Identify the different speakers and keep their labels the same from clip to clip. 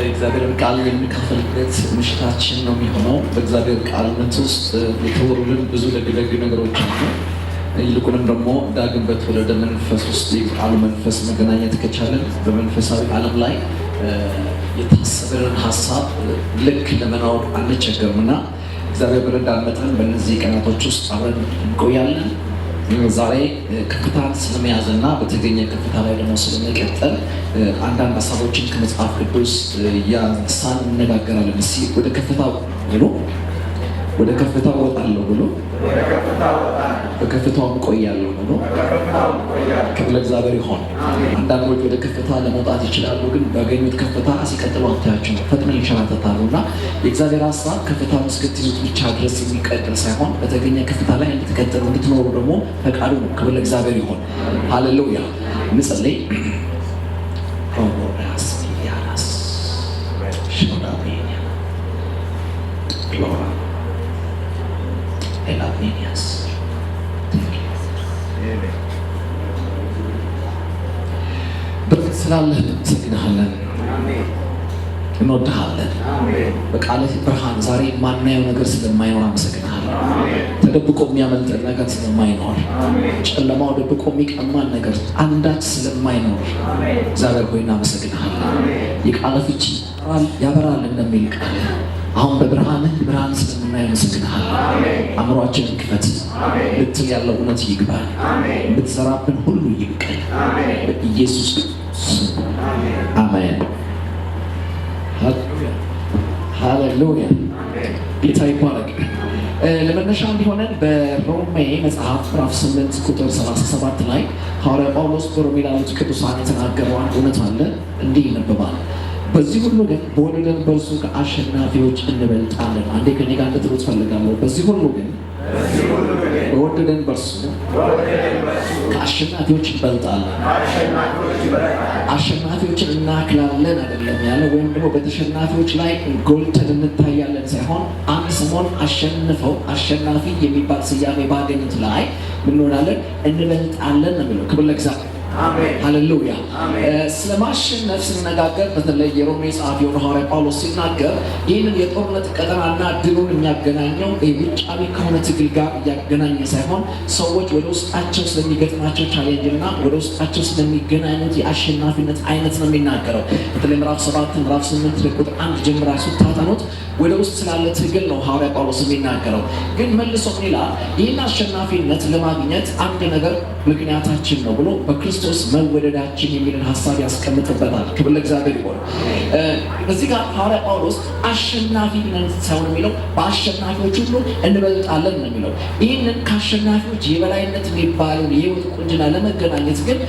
Speaker 1: እግዚአብሔርን ቃል የሚካፈልበት ምሽታችን ነው የሚሆነው። በእግዚአብሔር ቃልነት ውስጥ የተወሩልን ብዙ ደግ ነገሮች አሉ። ይልቁንም ደግሞ ዳግም በተወለደ መንፈስ ውስጥ የቃሉ መንፈስ መገናኘት ከቻለን በመንፈሳዊ ዓለም ላይ የታሰበንን ሀሳብ ልክ ለመናወር አንቸገርም እና እግዚአብሔር በረዳን መጠን በእነዚህ ቀናቶች ውስጥ አብረን እንቆያለን። ዛሬ ከፍታን ስለመያዝና በተገኘ ከፍታ ላይ ደግሞ ስለመቀጠል አንዳንድ ሀሳቦችን ከመጽሐፍ ቅዱስ ያነሳን እንነጋገራለን። እስኪ ወደ ከፍታው ብሎ ወደ ከፍታው ወጣለሁ ብሎ በከፍታው እቆያለሁ ብሎ ክብር ለእግዚአብሔር ይሁን። አንዳንዶች ወደ ከፍታ ለመውጣት ይችላሉ፣ ግን ባገኙት ከፍታ ሲቀጥሉ አታያቸው ፈጥነው ይንሸራተታሉ እና የእግዚአብሔር ሀሳብ ከፍታውን እስክትይዙት ብቻ ድረስ የሚቀጥል ሳይሆን በተገኘ ከፍታ ላይ እንድትቀጥሉ እንድትኖሩ ደግሞ ፈቃዱ ነው። ክብር ለእግዚአብሔር ይሁን። ሃሌሉያ። እንጸልይ። ስላለህ እናመሰግንሃለን፣ እንወድሃለን። በቃልህ ብርሃን ዛሬ የማናየው ነገር ስለማይኖር አመሰግንሃለን። ተደብቆ የሚያመልጠን ነገር ስለማይኖር፣ ጨለማው ደብቆ የሚቀማን ነገር አንዳች ስለማይኖር እግዚአብሔር ሆይ እናመሰግንሃለን። የቃልህ ፍቺ ያበራል እንደሚል ቃል አሁን በብርሃንህ ብርሃን ስለምናየው አመሰግንሃለን። አእምሯችንን ክፈት፣ ልትል ያለው እውነት ይግባል፣ የምትዘራብን ሁሉ ይብቀል በኢየሱስ አሜን። ሃሌሉያ። ጌታ ይባረክ። ለመነሻ እንዲሆነን በሮሜ መጽሐፍ ምዕራፍ 8 ቁጥር 37 ላይ ሐዋርያ ጳውሎስ በሮሜ ላሉት ቅዱሳን የተናገረው አንድ እውነት አለ። እንዲህ ይነበባል። በዚህ ሁሉ ግን በወደደን በእርሱ ከአሸናፊዎች እንበልጣለን። አንዴ ከኔ ጋር እንድትሉት ፈልጋለሁ። በዚህ ሁሉ ግን በወደደን በእርሱ ከአሸናፊዎች እንበልጣለን። አሸናፊዎችን እናክላለን አይደለም ያለ፣ ወይም ደግሞ በተሸናፊዎች ላይ ጎልተን እንታያለን ሳይሆን አንድ ሰሞን አሸንፈው አሸናፊ የሚባል ስያሜ ባገኙት ላይ ምን እንሆናለን? እንበልጣለን ነው የሚለው። ክብር ለእግዚአብሔር። ሃሌሉያ። ስለማሸነፍ ስንነጋገር በተለይ የሮሜ ጸሐፊ የሆነ ሐዋርያ ጳውሎስ ሲናገር ይህንን የጦርነት ቀጠናና ድሉን የሚያገናኘው ውጫዊ ከሆነ ትግል ጋር እያገናኘ ሳይሆን ሰዎች ወደ ውስጣቸው ስለሚገጥማቸው ቻሌንጅ እና ወደ ውስጣቸው ስለሚገናኙት የአሸናፊነት አይነት ነው የሚናገረው። በተለይ ምዕራፍ 7 ምዕራፍ 8 ቁጥር 1 ጀምራ ስታጠኑት ወደ ውስጥ ስላለ ትግል ነው ሐዋርያ ጳውሎስ የሚናገረው። ግን መልሶ ይላል ይህን አሸናፊነት ለማግኘት አንድ ነገር ምክንያታችን ነው ብሎ በክርስቶስ መወደዳችን የሚልን ሀሳብ ያስቀምጥበታል። ክብር ለእግዚአብሔር ይሁን። እዚህ ጋር ሐዋርያ ጳውሎስ አሸናፊ ነን ሳይሆን የሚለው በአሸናፊዎች ሁሉ እንበልጣለን ነው የሚለው። ይህንን ከአሸናፊዎች የበላይነት የሚባለውን የህይወት ቁንጅና ለመገናኘት ግን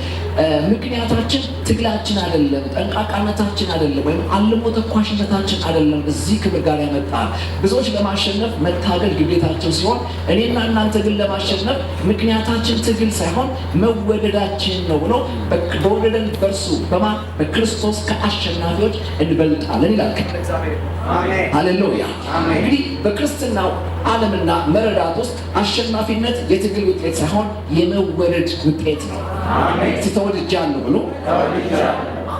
Speaker 1: ምክንያታችን ትግላችን አይደለም፣ ጠንቃቃነታችን አይደለም፣ ወይም አልሞ ተኳሽነታችን አይደለም። እዚህ ክብር ጋር ያመጣል። ብዙዎች ለማሸነፍ መታገል ግዴታቸው ሲሆን እኔና እናንተ ግን ለማሸነፍ ምክንያታችን ትግል ሳይሆን መወደዳችን ነው ብሎ በወደደን በእርሱ በማን በክርስቶስ ከአሸናፊዎች እንበልጣለን ይላል። ሃሌሉያ። እንግዲህ በክርስትናው ዓለምና መረዳት ውስጥ አሸናፊነት የትግል ውጤት ሳይሆን የመወደድ ውጤት ነው። ተወድጃለሁ ብሎ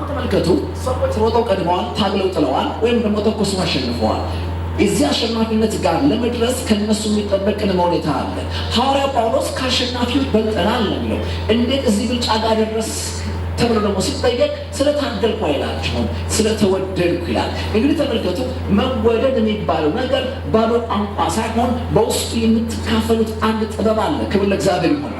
Speaker 1: ተመልከቱ። ሰዎች ሮጠው ቀድመዋል፣ ታግለው ጥለዋል፣ ወይም ደግሞ ተኩሰው አሸንፈዋል። የዚህ አሸናፊነት ጋር ለመድረስ ከነሱ የሚጠበቅ ቅድመ ሁኔታ አለ። ሐዋርያ ጳውሎስ ከአሸናፊዎች በልጠናል ነው የሚለው። እንዴት እዚህ ብልጫ ጋር ደረስ ተብሎ ደግሞ ሲጠየቅ ስለታገልኩ አይላቸውም፣ ስለተወደድኩ ይላል። እንግዲህ ተመልከቱ፣ መወደድ የሚባለው ነገር ባዶ ቋንቋ ሳይሆን በውስጡ የምትካፈሉት አንድ ጥበብ አለ። ክብር ለእግዚአብሔር ይሁን።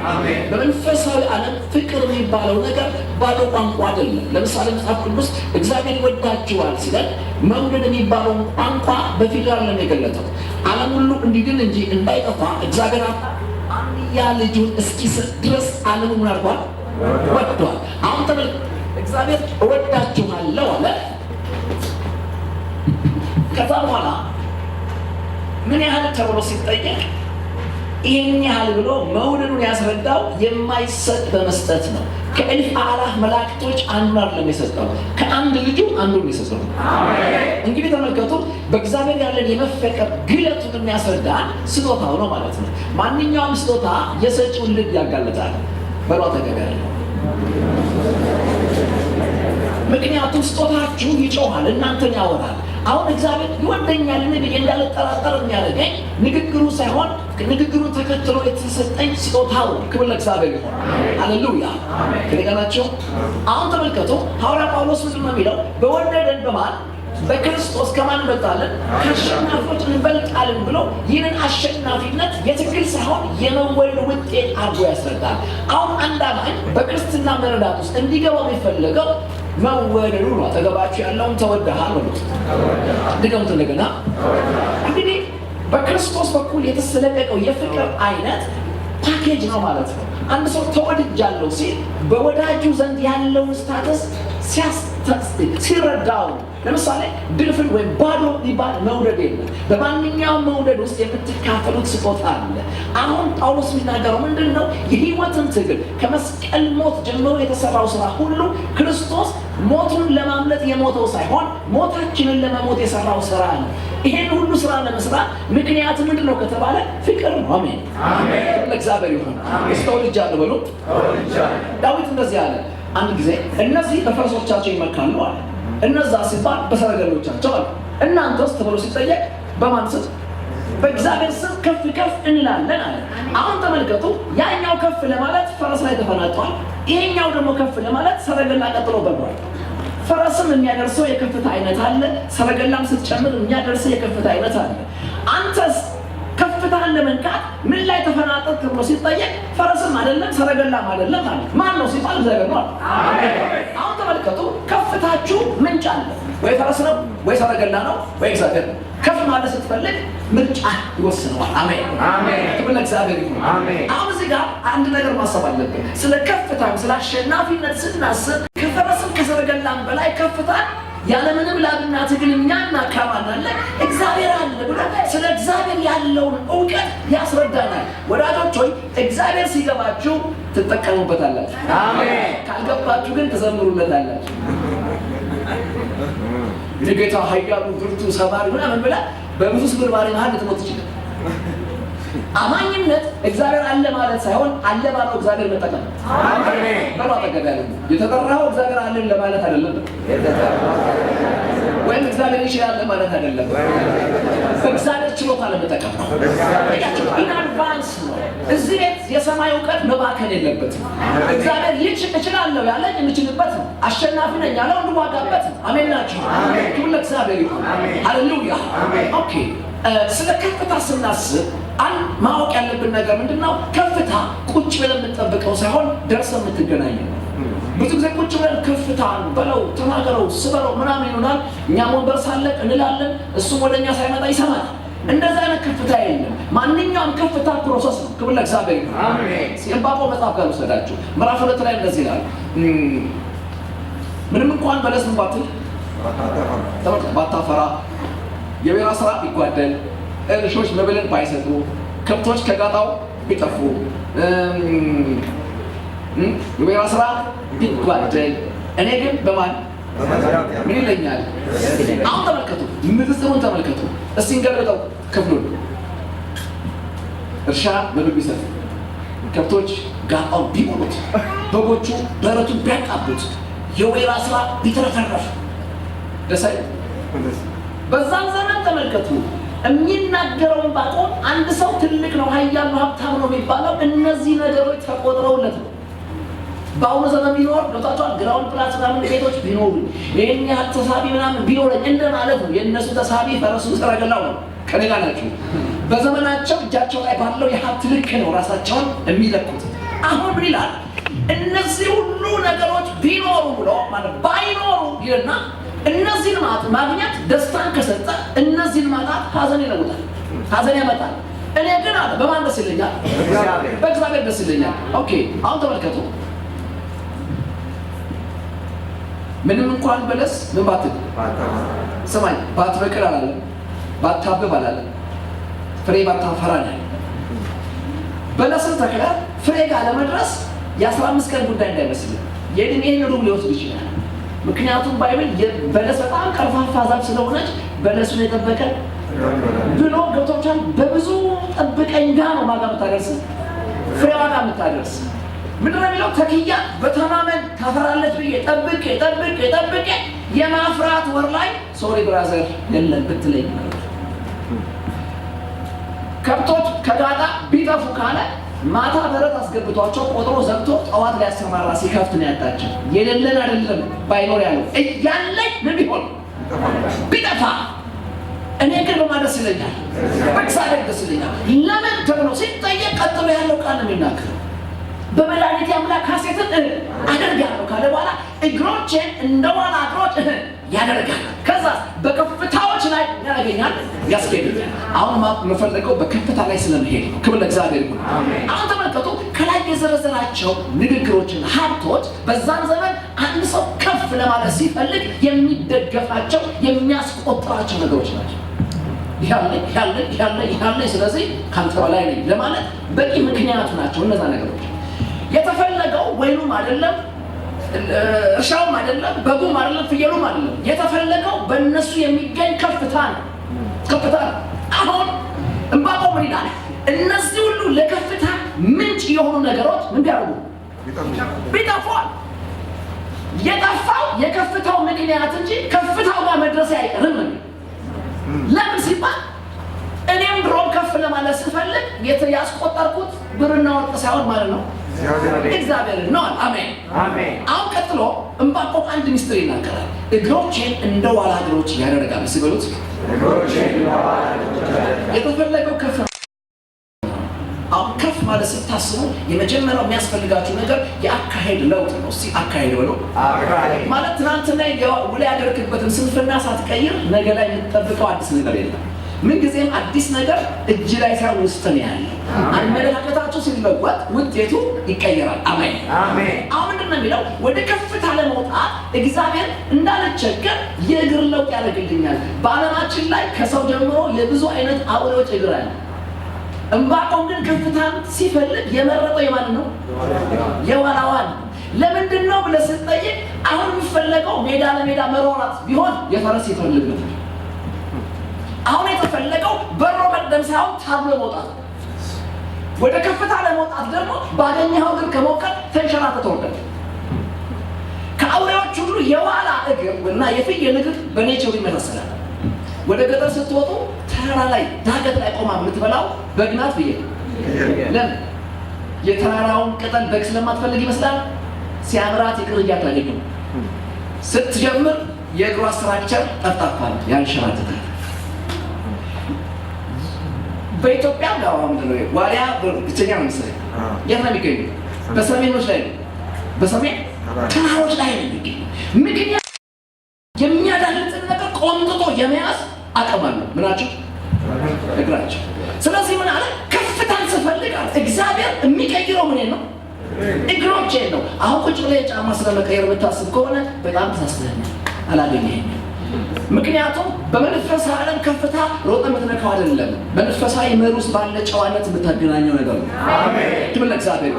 Speaker 1: በመንፈሳዊ ዓለም ፍቅር የሚባለው ነገር ባዶ ቋንቋ አይደለም። ለምሳሌ መጽሐፍ ቅዱስ እግዚአብሔር ይወዳችኋል ሲለን መውደድ የሚባለውን ቋንቋ በፊደል ነው የገለጠው። ዓለም ሁሉ እንዲድን እንጂ እንዳይጠፋ እግዚአብሔር አንድያ ልጁን እስኪሰጥ ድረስ ዓለሙን ምን አድርጓል? ወዷል። አሁን ተመልከቱ፣ እግዚአብሔር እወዳችኋለሁ አለ። ከዛ በኋላ ምን ያህል ተብሎ ሲጠየቅ ይህን ያህል ብሎ መውደዱን ያስረዳው የማይሰጥ በመስጠት ነው። ከእልፍ አእላፍ መላእክቶች አንዱን አይደለም የሰጠው፣ ከአንድ ልጁ አንዱን የሰጠው። እንግዲህ ተመልከቱ፣ በእግዚአብሔር ያለን የመፈቀር ግለቱን የሚያስረዳ ስጦታው ነው ማለት ነው። ማንኛውም ስጦታ የሰጪውን ልብ ያጋልጣል። በሏ ተገበያለሁ ምክንያቱም ስጦታችሁ ይጮሃል፣ እናንተን ያወራል። አሁን እግዚአብሔር ይወደኛል ብዬ እንዳልጠራጠር የሚያደርገኝ ንግግሩ ሳይሆን ንግግሩን ተከትሎ የተሰጠኝ ስጦታው። ክብር ለእግዚአብሔር ይሁን። ሃሌሉያ። ከነገራችሁ አሁን ተመልከቱ፣ ሐዋርያ ጳውሎስ ምንድን ነው የሚለው? በወደደን በማን በክርስቶስ ከማን እንበልጣለን? ከአሸናፊዎች እንበልጣለን ብሎ ይህንን አሸናፊነት የትግል ሳይሆን የመወደድ ውጤት አድርጎ ያስረዳል። አሁን አንድ አማኝ በክርስትና መረዳት ውስጥ እንዲገባው የሚፈልገው መወደዱ ነው። አጠገባችሁ ያለውን ተወደሃል በሉት። ድገሙት እንደገና። እንግዲህ በክርስቶስ በኩል የተሰለቀቀው የፍቅር አይነት ፓኬጅ ነው ማለት ነው። አንድ ሰው ተወድጃለሁ ሲል በወዳጁ ዘንድ ያለውን ስታተስ ሲረዳው፣ ለምሳሌ ድፍን ወይም ባዶ ሊባል መውደድ የለም። በማንኛውም መውደድ ውስጥ የምትካፈሉት ስጦታ አለ። አሁን ጳውሎስ የሚናገረው ምንድን ነው? የህይወትን ትግል ከመስቀል ሞት ጀምሮ የተሰራው ስራ ሁሉ ክርስቶስ ሞቱን ለማምለጥ የሞተው ሳይሆን ሞታችንን ለመሞት የሰራው ስራ ነው። ይሄን ሁሉ ስራ ለመስራት ምክንያቱ ምንድን ነው ከተባለ ፍቅር ነው። አሜን አሜን። ለእግዚአብሔር ይሁን። ተወድጃለሁ በሉ። ዳዊት እንደዚህ አለ አንድ ጊዜ፣ እነዚህ በፈረሶቻቸው ይመካሉ አለ። እነዛ ሲባል በሰረገሎቻቸው አለ። እናንተስ ተብሎ ሲጠየቅ በማን ስም? በእግዚአብሔር ስም ከፍ ከፍ እንላለን አለ። አሁን ተመልከቱ፣ ያኛው ከፍ ለማለት ፈረስ ላይ ተፈናጧል። ይሄኛው ደግሞ ከፍ ለማለት ሰረገላ ቀጥሎ በሯል። ፈረስም የሚያደርሰው የከፍታ አይነት አለ፣ ሰረገላም ስትጨምር የሚያደርሰው የከፍታ አይነት አለ። አንተስ ከፍታን ለመንካት ምን ላይ ተፈናጠጥ ተብሎ ሲጠየቅ ፈረስም አይደለም ሰረገላም አይደለም ማለት ማን ነው ሲባል እግዚአብሔር ነው። አሁን ተመልከቱ፣ ከፍታችሁ ምንጭ አለ። ወይ ፈረስ ነው ወይ ሰረገላ ነው ወይ እግዚአብሔር ነው። ከፍ ማለት ስትፈልግ ምርጫ ይወስነዋል። አሜን አሜን። ክብር ለእግዚአብሔር ይሁን። አሁን እዚህ ጋር አንድ ነገር ማሰብ አለብን። ስለ ከፍታም ስለ አሸናፊነት ስናስብ ከፈረስም ከሰረገላም በላይ ከፍታን ያለምንም ላብና ትግል እኛና ካማናለ እግዚአብሔር አለ ብሎ ስለ እግዚአብሔር ያለውን እውቀት ያስረዳናል። ወዳጆች ሆይ እግዚአብሔር ሲገባችሁ ትጠቀሙበታላችሁ። አሜን። ካልገባችሁ ግን ትዘምሩለታላችሁ። የጌታ ኃያሉ ብርቱ ሰባሪ ምናምን ብላ በብዙ ስብርባሪ መሀል ልትሞት ይችላል። አማኝነት እግዚአብሔር አለ ማለት ሳይሆን አለ ባለው እግዚአብሔር መጠቀም። አሜን። በማጠቀም ያለ የተጠራው እግዚአብሔር አለ ለማለት አይደለም፣ ወይም እግዚአብሔር ይችላል ማለት አይደለም። እግዚአብሔር ችሎታ ለመጠቀም ነው። ኢን አድቫንስ ነው። እዚህ ቤት የሰማይ እውቀት መባከን የለበትም። እግዚአብሔር እችላለሁ ያለኝ የምችልበት ነው። አሸናፊ ነኝ ያለው እንድዋጋበት ነው። አሜን ናችሁ። ክብር ለእግዚአብሔር ይሁን። ሃሌሉያ። ኦኬ፣ ስለ ከፍታ ስናስብ አንድ ማወቅ ያለብን ነገር ምንድነው? ከፍታ ቁጭ ብለን የምንጠብቀው ሳይሆን ደርሰን የምትገናኘው ነው። ብዙ ጊዜ ቁጭ ብለን ከፍታን በለው ተናገረው ስበረው ምናምን ይሆናል። እኛም ወንበር ሳለቅ እንላለን፣ እሱም ወደኛ ሳይመጣ ይሰማል። እንደዛ አይነት ከፍታ የለም። ማንኛውም ከፍታ ፕሮሰስ ነው። ክብር ለእግዚአብሔር ይሁን። አሜን። የዕብራውያን መጽሐፍ ጋር ወሰዳችሁ ምዕራፍ 2 ላይ እንደዚህ ይላል፣ ምንም እንኳን በለስ ባታፈራ፣ የወይራ ስራ ቢጓደል፣ እርሾች መብልን ባይሰጡ፣ ከብቶች ከጋጣው ቢጠፉ፣ የወይራ ስራ ቢጓደል፣ እኔ ግን በማን ምን ይለኛል? አሁን ተመልከቱ፣ ንጽጽሩን ተመልከቱ። እስቲ እንገልብጠው ክፍሉን። እርሻ መብል ቢሰጥ፣ ከብቶች ጋጣው ቢሞሉት፣ በጎቹ በረቱን ቢያቃቡት፣ የወይራ ስራ ቢትረፈረፍ ደስ አይልም? በዛን ዘመን ተመልከቱ የሚናገረውን ባቆም አንድ ሰው ትልቅ ነው ኃያል ነው ሀብታም ነው የሚባለው እነዚህ ነገሮች ተቆጥረውለት ነው። በአሁኑ ዘመን ቢኖር ዶታቷል ግራውንድ ፕላስ ምናምን ቤቶች ቢኖሩ ይህን ያህል ተሳቢ ምናምን ቢኖረኝ እንደማለት ነው። የእነሱ ተሳቢ ፈረሱ ሰረገላው ነው። ከሌላ ናቸው። በዘመናቸው እጃቸው ላይ ባለው የሀብት ልክ ነው ራሳቸውን የሚለኩት። አሁን ምን ይላል? እነዚህ ሁሉ ነገሮች ቢኖሩ ብሎ ማለት ባይኖሩ ይልና እነዚህን ማግኘት ደስታን ከሰጠ እነዚህን ማጣት ሀዘን ይለውጣል፣ ሀዘን ያመጣል። እኔ ግን አለ በማን ደስ ይለኛል? በእግዚአብሔር ደስ ይለኛል። ኦኬ፣ አሁን ተመልከቱ። ምንም እንኳን በለስ ምን ባትል ሰማይ ባትበቅል አላለም፣ ባታብብ አላለም፣ ፍሬ ባታፈራ ነው። በለስን ተክለ ፍሬ ጋር ለመድረስ የ15 ቀን ጉዳይ እንዳይመስል የእድሜን ሩብ ሊወስድ ይችላል። ምክንያቱም ባይብል በለስ በጣም ቀርፋፋ ዛፍ ስለሆነች በለሱን የጠበቀ ብሎ ገብቶቻል። በብዙ ጠብቀኝ ጋር ነው ማጋ የምታደርስ ፍሬዋ ጋር የምታደርስ። ምንድነው የሚለው? ተክያ በተማመን ታፈራለች ብዬ ጠብቄ የማፍራት ወር ላይ ሶሪ ብራዘር የለም ብትለኝ ከብቶች ከጋጣ ቢጠፉ ካለ ማታ በረት አስገብቷቸው ቆጥሮ ዘግቶ ጠዋት ላይ ያሰማራ ሲከፍት ነው ያጣቸው። የሌለን አይደለም ባይኖር ያለው እያለኝ ምን ቢሆን ቢጠፋ እኔ ግን በማደስ ይለኛል በእግዚአብሔር ደስ ይለኛል። ለምን ተብሎ ሲጠየቅ ቀጥሎ ያለው ቃል ነው የሚናገረው። በመድኃኒቴ አምላክ ሐሴትን አደርጋለሁ ካለ በኋላ እግሮቼን እንደ ዋላ እግሮች ያደርጋል። ከዛ በከፍታዎች ላይ ያገኛል ያስኬዳል። አሁን የምፈልገው በከፍታ ላይ ስለመሄድ ነው። ክብር ለእግዚአብሔር ይሁን። አሁን ተመልከቱ፣ ከላይ የዘረዘራቸው ንግግሮችና ሀብቶች በዛን ዘመን አንድ ሰው ከፍ ለማለት ሲፈልግ የሚደገፋቸው የሚያስቆጥራቸው ነገሮች ናቸው። ያለ ስለዚህ ካንተ በላይ ነኝ ለማለት በቂ ምክንያቱ ናቸው እነዛ ነገሮች። የተፈለገው ወይኑም አይደለም እርሻውም አይደለም በጉም አይደለም ፍየሉም አይደለም። የተፈለገው በእነሱ የሚገኝ ከፍታ ነው። አሁን ዕንባቆም ምን ይላል? እነዚህ ሁሉ ለከፍታ ምንጭ የሆኑ ነገሮች ምን ቢያደርጉ ቢጠፉ፣ የጠፋው የከፍታው ምክንያት እንጂ ከፍታው ጋር መድረስ አይቀርም። ለምን ሲባል እኔም ድሮም ከፍ ለማለት ስፈልግ ያስቆጠርኩት ብርና ወርቅ ሳይሆን ማለት ነው እግዚአብሔር ነው። አሜን። አሁን ቀጥሎ ዕንባቆም አንድ ሚስጥር ይናገራል። እግሮቼን እንደ ዋላ እግሮች ያደርጋል ሲበሉት የተፈለገው ከፍ ነው። አሁን ከፍ ማለት ስታስቡ የመጀመሪያው የሚያስፈልጋችሁ ነገር የአካሄድ ለውጥ ነው። እስቲ አካሄድ ብሎ ማለት ትናንትና ውላ ያደርክበትን ስንፍና ሳትቀይር ነገ ላይ የምትጠብቀው አዲስ ነገር የለም። ምንጊዜም አዲስ ነገር እጅ ላይ ሳይሆን ውስጥ ነው ያለው። አመለካከታችሁ ሲለወጥ ውጤቱ ይቀየራል። አሜን። አሁን ምንድን ነው የሚለው? ወደ ከፍታ ለመውጣት እግዚአብሔር እንዳልቸገር የእግር ለውጥ ያደርግልኛል። በዓለማችን ላይ ከሰው ጀምሮ የብዙ አይነት አውሬዎች እግር አለ። ዕንባቆም ግን ከፍታን ሲፈልግ የመረጠው የማን ነው? የዋላዋን። ለምንድን ነው ብለህ ስትጠይቅ አሁን የሚፈለገው ሜዳ ለሜዳ መሯሯጥ ቢሆን የፈረስ ይፈልግ ነበር። አሁን የተፈለገው በሮ መቅደም ሳይሆን ታብሎ መውጣት። ወደ ከፍታ ለመውጣት ደግሞ ባገኘኸው እግር ከሞከር ተንሸራተህ ትወርዳለህ። ከአውሬዎች ሁሉ የዋላ እግር እና የፍየል እግር በኔቸሩ ይመሳሰላል። ወደ ገጠር ስትወጡ ተራራ ላይ ዳገት ላይ ቆማ የምትበላው በግ ናት ፍየል። ለምን? የተራራውን ቅጠል በግ ስለማትፈልግ ይመስላል። ሲያምራት እግር እያታገኘው ስትጀምር የእግሯ ስትራክቸር ጠፍጣፋ ነው፣ ያንሸራትታል። በኢትዮጵያ ጋር ምንድነው ዋሊያ ብቸኛ ነው መሰለኝ። የት ነው የሚገኘው? በሰሜኖች ላይ ነው። በሰሜን ተራሮች ላይ ነው የሚገኘው። ምክንያት የሚያዳልጥን ነገር ቆንጥጦ የመያዝ አቅም አለው። ምናቸው? እግራቸው። ስለዚህ ምን አለ? ከፍታን ስፈልጋል እግዚአብሔር የሚቀይረው ምን ነው? እግሮቼን ነው። አሁን ቁጭ ብለህ ጫማ ስለመቀየር ብታስብ ከሆነ በጣም ተሳስተሃል። አላገኘኸኝም። ምክንያቱም በመንፈሳዊ ዓለም ከፍታ ሮጠ የምትነካው አይደለም። በመንፈሳዊ መር ውስጥ ባለ ጨዋነት የምታገናኘው ነገር ነው። አሜን። ክብር ለእግዚአብሔር።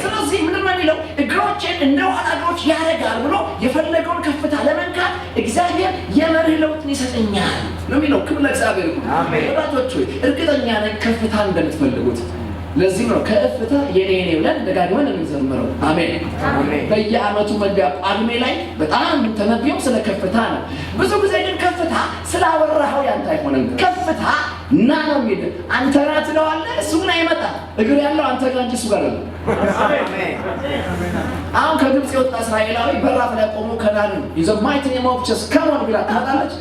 Speaker 1: ስለዚህ ምንድን ነው የሚለው? እግሮቼን እንደ ዋላ እግሮች ያደርጋል ብሎ የፈለገውን ከፍታ ለመንካት እግዚአብሔር የመርህ ለውጥን ይሰጠኛል ነው የሚለው። ክብር ለእግዚአብሔር። ወዳጆች ሆይ እርግጠኛ ነኝ ከፍታ እንደምትፈልጉት። ለዚህ ነው ከፍታ የኔ ብለን ደጋግመን የምንዘምረው። አሜን። በየዓመቱ መግቢያ ጳጉሜ ላይ በጣም የምትነብየው ስለ ከፍታ ነው። ብዙ ጊዜ ግን ከፍታ ስላወራኸው ያንተ አይሆንም። ከፍታ ና ነው የሚል አንተ ና ትለዋለህ፣ እሱ ግን አይመጣም። እግር ያለው አንተ ጋር እንጂ እሱ ጋር አይደለም። አሁን ከግብፅ የወጣ እስራኤላዊ በራፍ ላይ ቆሞ ከናን ይዘማይትን የማውቸስ ከሞን ብላ ታጣለች።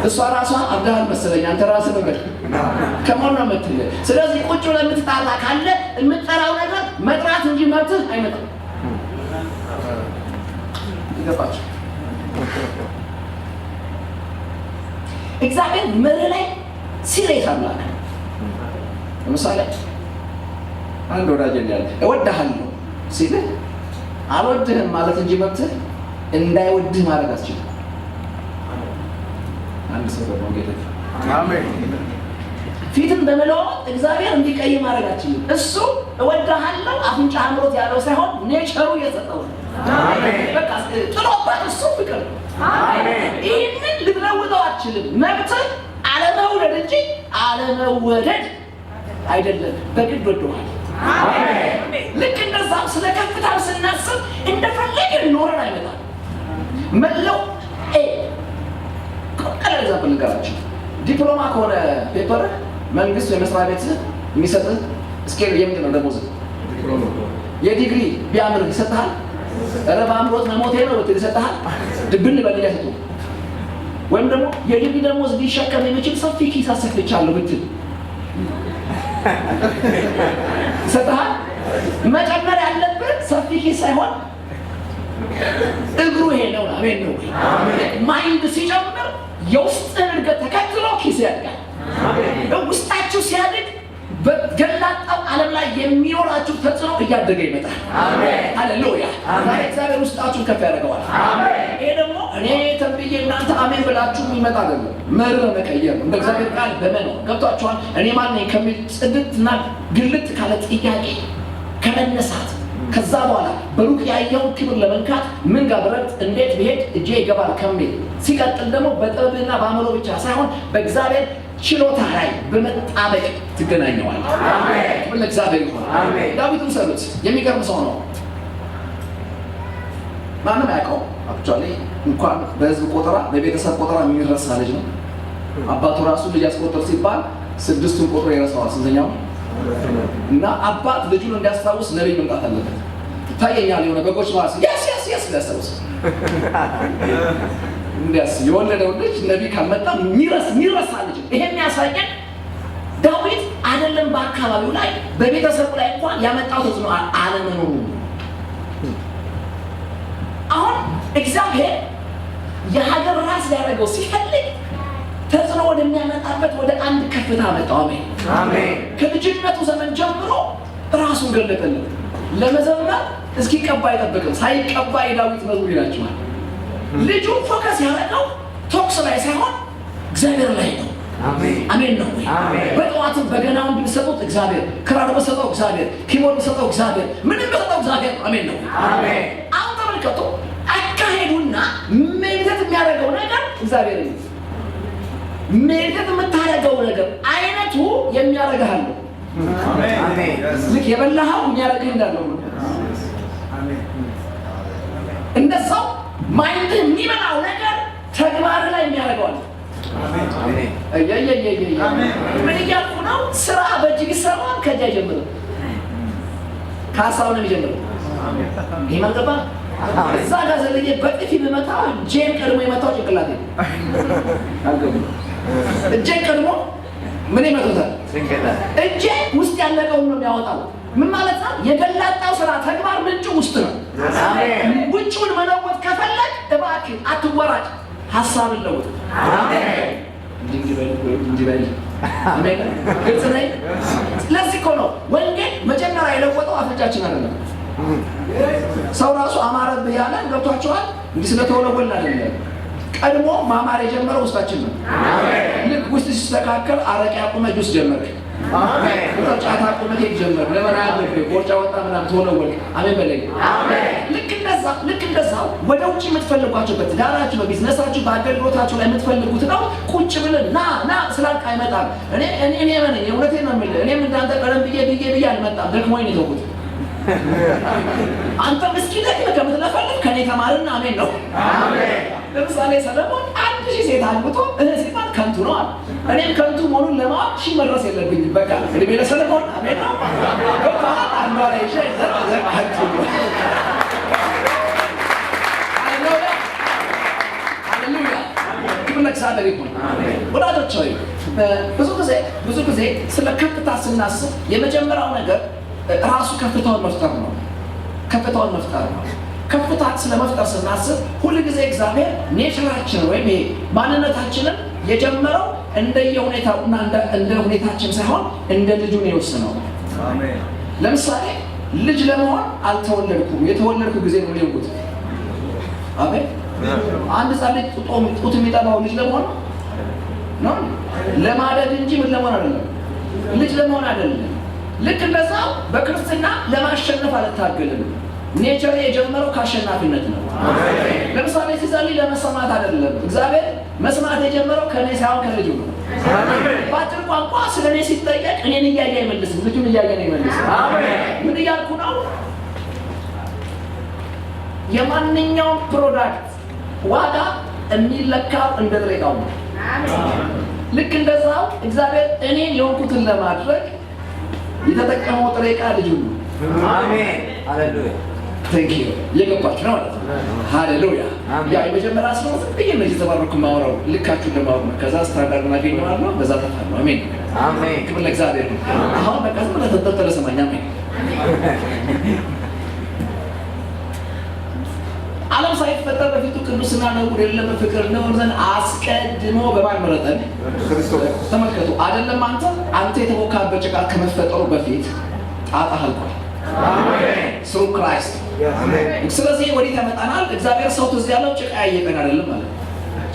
Speaker 1: እሷ ራሷ አብዳል መሰለኝ አንተ ራስህ ነው ገድ ከሞን ነው የምትል። ስለዚህ ቁጭ ብለህ የምትጣላ ካለ የምትጠራው ነገር መጥራት እንጂ መብትህ አይመጣም። ይገባችሁ? እግዚአብሔር መርህ ላይ ሲሪየስ አምላክ። ለምሳሌ አንድ ወዳጅ ያለ እወድሃለሁ ሲልህ አልወድህም ማለት እንጂ መብትህ እንዳይወድህ ማድረግ አትችልም። አንድ ሰው ደግሞ ጌታ አሜን ፊትን በመለዋወጥ እግዚአብሔር እንዲቀይር ማድረግ አትችልም። እሱ እወድሃለሁ አፍንጫ አምሮት ያለው ሳይሆን ኔቸሩ የሰጠው አሜን። በቃ ጥሎባት እሱ ፍቅር አሜን። ይህንን ልትለውጠው አትችልም። መብትህ አለመውደድ እንጂ አለመወደድ አይደለም። በግድ ወደዋል አሜን። ልክ እንደዛ ስለ ከፍታ ስናስብ እንደፈለግን ኖረን አይመጣም። መለው ቀላል ኤግዛምፕል ልንገራችሁ። ዲፕሎማ ከሆነ ፔፐር መንግስት ወይ መስሪያ ቤት የሚሰጥህ ስኬል የምንድን ነው? ደሞዝ የዲግሪ ቢያምር ይሰጥሃል። ኧረ በአምሮት መሞቴ ነው ብትል ይሰጥሃል። ድብን በል ያሰጡ ወይም ደግሞ የዲግሪ ደሞዝ ሊሸከም የሚችል ሰፊ ኪስ አሰፍቻለሁ ብትል ይሰጥሃል። መጨመር ያለብህ ሰፊ ኪስ ሳይሆን እግሩ ይሄ ነው። አሜን ነው። ማይንድ ሲጨምር የውስጥን እድገት ተከትሎ ኪስ ያድጋል። ውስጣችሁ ሲያድግ በገላጣው ዓለም ላይ የሚኖራችሁ ተጽዕኖ እያደገ ይመጣል። ሃሌሉያ። እግዚአብሔር ውስጣችሁን ከፍ ያደርገዋል። ይሄ ደግሞ እኔ ተንብዬ እናንተ አሜን ብላችሁ የሚመጣ አይደለም። መርህ መቀየር ነው። እንደ እግዚአብሔር ቃል በመኖር ገብቷችኋል። እኔ ማን ነኝ ከሚል ጽድትና ግልጥ ካለ ጥያቄ ከመነሳት ከዛ በኋላ በሩቅ ያየውን ክብር ለመንካት ምን ጋር ብረግጥ እንዴት ብሄድ እጄ ይገባል ከሚል ሲቀጥል ደግሞ በጥበብና በአእምሮ ብቻ ሳይሆን በእግዚአብሔር ችሎታ ላይ በመጣበቅ ትገናኘዋል። አሜን። ለእግዚአብሔር ይሁን። አሜን። ዳዊትን ሰሩት። የሚገርም ሰው ነው። ማንም ያውቀው አክቹአሊ እንኳን በህዝብ ቆጠራ በቤተሰብ ቆጠራ የሚረሳ ልጅ ነው። አባቱ ራሱ ልጅ ያስቆጥር ሲባል ስድስቱን ቁጥር ይረሳዋል። ስንተኛው እና አባት ልጁን እንዲያስታውስ ነብይ መምጣት አለበት። ታየኛል የሆነ በጎች ማለት ያስ ያስታውስ እንዲያስ የወለደው ልጅ ነብይ ካልመጣ ሚረሳ ልጅ። ይሄ የሚያሳየን ዳዊት አይደለም በአካባቢው ላይ በቤተሰቡ ላይ እንኳን ያመጣው ተጽዕኖ አለመኖሩ። አሁን እግዚአብሔር የሀገር ራስ ሊያደርገው ሲፈልግ ተጽዕኖ ወደሚያመጣበት ወደ አንድ ከፍታ መጣው። አሜን አሜን። ከልጅነቱ ዘመን ጀምሮ ራሱን ገለጠልን። ለመዘመር እስኪቀባ አይጠብቅም። ሳይቀባ የዳዊት መዝሙር ይላችኋል። ልጁ ፎከስ ያደረገው ቶክስ ላይ ሳይሆን እግዚአብሔር ላይ ነው። አሜን አሜን ነው። በጠዋትም በገናውን ቢሰጡት እግዚአብሔር፣ ክራር በሰጠው እግዚአብሔር፣ ኪቦርድ በሰጠው እግዚአብሔር፣ ምንም በሰጠው እግዚአብሔር። አሜን ነው። አሜን። አሁን ተመልከቱ፣ አካሄዱና ሜዲቴት የሚያደርገው ነገር እግዚአብሔር ነው። ሜዲቴት የምታደርገው ነገር አይነቱ የሚያደርግሃል። አሜን። ልክ የበላኸው የሚያደርግህ እንዳለው አሜን። እንደዛው ማይንድ የሚበላው ነገር ተግባር ላይ የሚያደርገዋል። አሜን አሜን። ምን እያልኩ ነው? ስራ በእጅግ ይሰራል፣ ከእጅ አይጀምርም። ከሀሳብ ነው የሚጀምረው። ይህ መልገባ እዛ ጋር ዘለየ በጥፊ ብመታው እጄን ቀድሞ የመታው ጭንቅላቴ እጄን ቀድሞ ምን ይመጡታል? እጄ ውስጥ ያለቀውን ነው የሚያወጣው። ምን ማለት ነው? የገላጣው ስራ ተግባር ምንጩ ውስጥ ነው። አሜን። ውጭውን መለወጥ ከፈለግ እባክህ አትወራጭ፣ ሐሳብን ለውጥ። አሜን። እንዲበል አሜን። ግልጽ ነኝ። ስለዚህ እኮ ነው ወንጌል መጀመሪያ የለወጠው አፍንጫችን አይደለም። ሰው ራሱ አማረብህ ያለ ገብቷችኋል? እንዲህ ስለተወለወልን አይደለም። ቀድሞ ማማር የጀመረው ውስጣችን ነው። አሜን። ልክ ውስጥ ሲስተካከል አረቄ አቁመህ ጁስ ጀመርክ። አሜን። ጫት አቁመህ ጀመርክ። ለምን አያለብህ? ቦርጫ ወጣ ምናምን ተወለወልክ። አሜን በለኝ። አሜን። ልክ እንደዛው ወደ ውጭ የምትፈልጓቸው በትዳራችሁ፣ በቢዝነሳችሁ፣ በአገልግሎታችሁ ላይ የምትፈልጉት ነው። ቁጭ ብለን ና ስላልክ አይመጣም። እኔ ነኝ እውነቴን ነው የምልህ። እኔም እንዳንተ ቀደም ብዬ አልመጣም። ደክሞኝ ነው የተውኩት። አንተ ምስኪን ነህ ከምትለፈልፍ ከኔ ተማርና አሜን ነው። አሜን። ለምሳሌ ሰለሞን 1000 ሴት አግብቶ ሲባል ከንቱ ነው አለ። እኔም ከንቱ መሆኑን ለማወቅ ሺህ መድረስ የለብኝም። በቃ እድሜ ለሰለሞን አሜን ነው። ከፋት አንዷ ላይ ዘባህቱ ሃሌሉያ ክብር ለእግዚአብሔር ይሁን። ወዳጆች ሆይ ብዙ ጊዜ ስለ ከፍታ ስናስብ የመጀመሪያው ነገር ራሱ ከፍታውን መፍጠር ነው። ከፍታ ስለመፍጠር ስናስብ ሁሉ ጊዜ እግዚአብሔር ኔቸራችን ወይም ይሄ ማንነታችንን የጀመረው እንደየሁኔታውና እንደ ሁኔታችን ሳይሆን እንደ ልጁ ነው የወሰነው። አሜን። ለምሳሌ ልጅ ለመሆን አልተወለድኩም። የተወለድኩ ጊዜ ነው ሊውቁት። አሜን። አንድ ጻድቅ ጡት የሚጠባው ልጅ ለመሆን ነው ለማደግ እንጂ ምን ለመሆን አይደለም። ልጅ ለመሆን አይደለም። ልክ እንደዛው በክርስትና ለማሸነፍ አልታገልም። ኔቸር የጀመረው ከአሸናፊነት ነው። ለምሳሌ ሲጸልይ ለመስማት አይደለም። እግዚአብሔር መስማት የጀመረው ከኔ ሳይሆን ከልጁ ነው። ባጭር ቋንቋ ስለኔ ሲጠየቅ እኔን እያየ አይመልስም፣ ልጁን እያየ ነው የሚመልሰው። ምን እያልኩ ነው? የማንኛውም ፕሮዳክት ዋጋ የሚለካው እንደ ጥሬ ዕቃው ነው። ልክ እንደዛው እግዚአብሔር እኔን የሆንኩትን ለማድረግ የተጠቀመው ጥሬ ዕቃ ልጁ ነው።
Speaker 2: አሜን ሃሌሉያ
Speaker 1: ታንክ ዩ የገባችሁ ነው ማለት ነው። ሃሌሉያ ያ የመጀመሪያ ስለሆነ ብዬ ነው የተባረኩ ማወራው ልካችሁ ለማወቅ ነው። ከዛ ስታንዳርድ እናገኘዋለሁ፣ በዛ ተፋለሁ። አሜን
Speaker 2: አሜን
Speaker 1: ክብር ለእግዚአብሔር ነው። አሁን በቃ ዝም ብለህ ተጠርተህ ሰማኝ። አሜን ዓለም ሳይፈጠር በፊቱ ቅዱስና ነውር የለም ፍቅር ነው ዘንድ አስቀድሞ በማን መረጠን?
Speaker 2: ክርስቶስ።
Speaker 1: ተመልከቱ አይደለም አንተ የተቦካበት ጭቃ ከመፈጠሩ በፊት ጣጣህ አልቋል። አሜን ስሩ ክራይስት አሜን። ስለዚህ ወዲህ ያመጣናል። እግዚአብሔር ሰው ትዝ ያለው ጭቃ ያየቀን አይደለም ማለት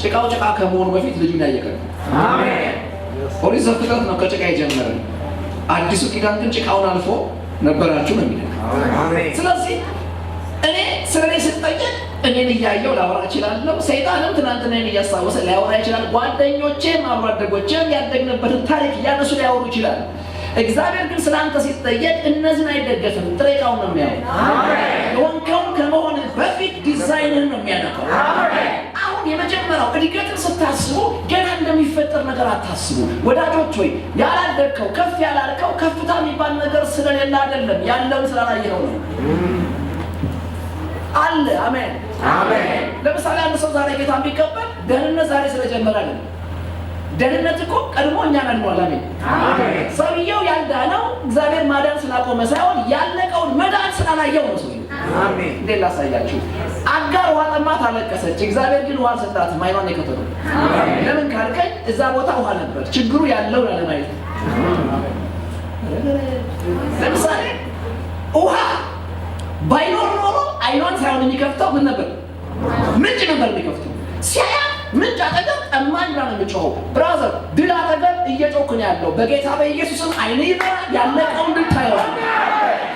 Speaker 1: ጭቃው ጭቃ ከመሆኑ በፊት ልጁን ያየቀን። አሜን ኦሪት ዘፍጥረት ነው ከጭቃ የጀመረን። አዲሱ ኪዳን ግን ጭቃውን አልፎ ነበራችሁ ነው የሚለው። አሜን ስለዚህ እኔ ስለኔ ስጠየቅ እኔን እያየው ላወራ እችላለሁ። ሰይጣንም ትናንት እኔን እያስታወሰ ሊያወራ ይችላል። ጓደኞቼም አብሮ አደጎቼም ያደግንበትን ታሪክ እያነሱ ሊያወሩ ይችላል። እግዚአብሔር ግን ስላንተ ሲጠየቅ እነዚህን አይደገፍም፣ ጥሬ ዕቃውን ነው የሚያየው። የሆንከውን ከመሆን በፊት ዲዛይንን ነው የሚያነካው። አሁን የመጀመሪያው እድገትን ስታስቡ ገና እንደሚፈጠር ነገር አታስቡ ወዳጆች። ወይ ያላደግከው ከፍ ያላልከው ከፍታ የሚባል ነገር ስለሌለ አይደለም፣ ያለውን ስላላየኸው ነው አለ። አሜን አሜን። ለምሳሌ አንድ ሰው ዛሬ ጌታ ቢቀበል ደህንነት ዛሬ ስለጀመረ አይደለም። ደህንነት እኮ ቀድሞ እኛን አድኗል። አሜን አሜን። ሰውየው ያልዳነው እግዚአብሔር ማዳን ስላቆመ ሳይሆን ያለቀውን መዳን ስላላየው ነው ሰውየው። አሜን። እንዴት ላሳያችሁ? አጋር ውሃ ጠማት አለቀሰች፣ እግዚአብሔር ግን ውሃ አልሰጣትም፣ አይኗን የከተተው። ለምን ካልከኝ እዛ ቦታ ውሃ ነበር፣ ችግሩ ያለው ላለማየት። ለምሳሌ ውሃ ባይኖር ኖሮ አይኗን ሳይሆን የሚከፍተው ምን ነበር? ምንጭ ነበር የሚከፍተው። ሲያያ ምንጭ አጠገብ ጠማኝ ብላ ነው የሚጮኸው። ብራዘር ድል አጠገብ እየጮክ ነው ያለው። በጌታ በኢየሱስም አይን ይበራ፣ ያለቀውን ድል ታየዋለህ።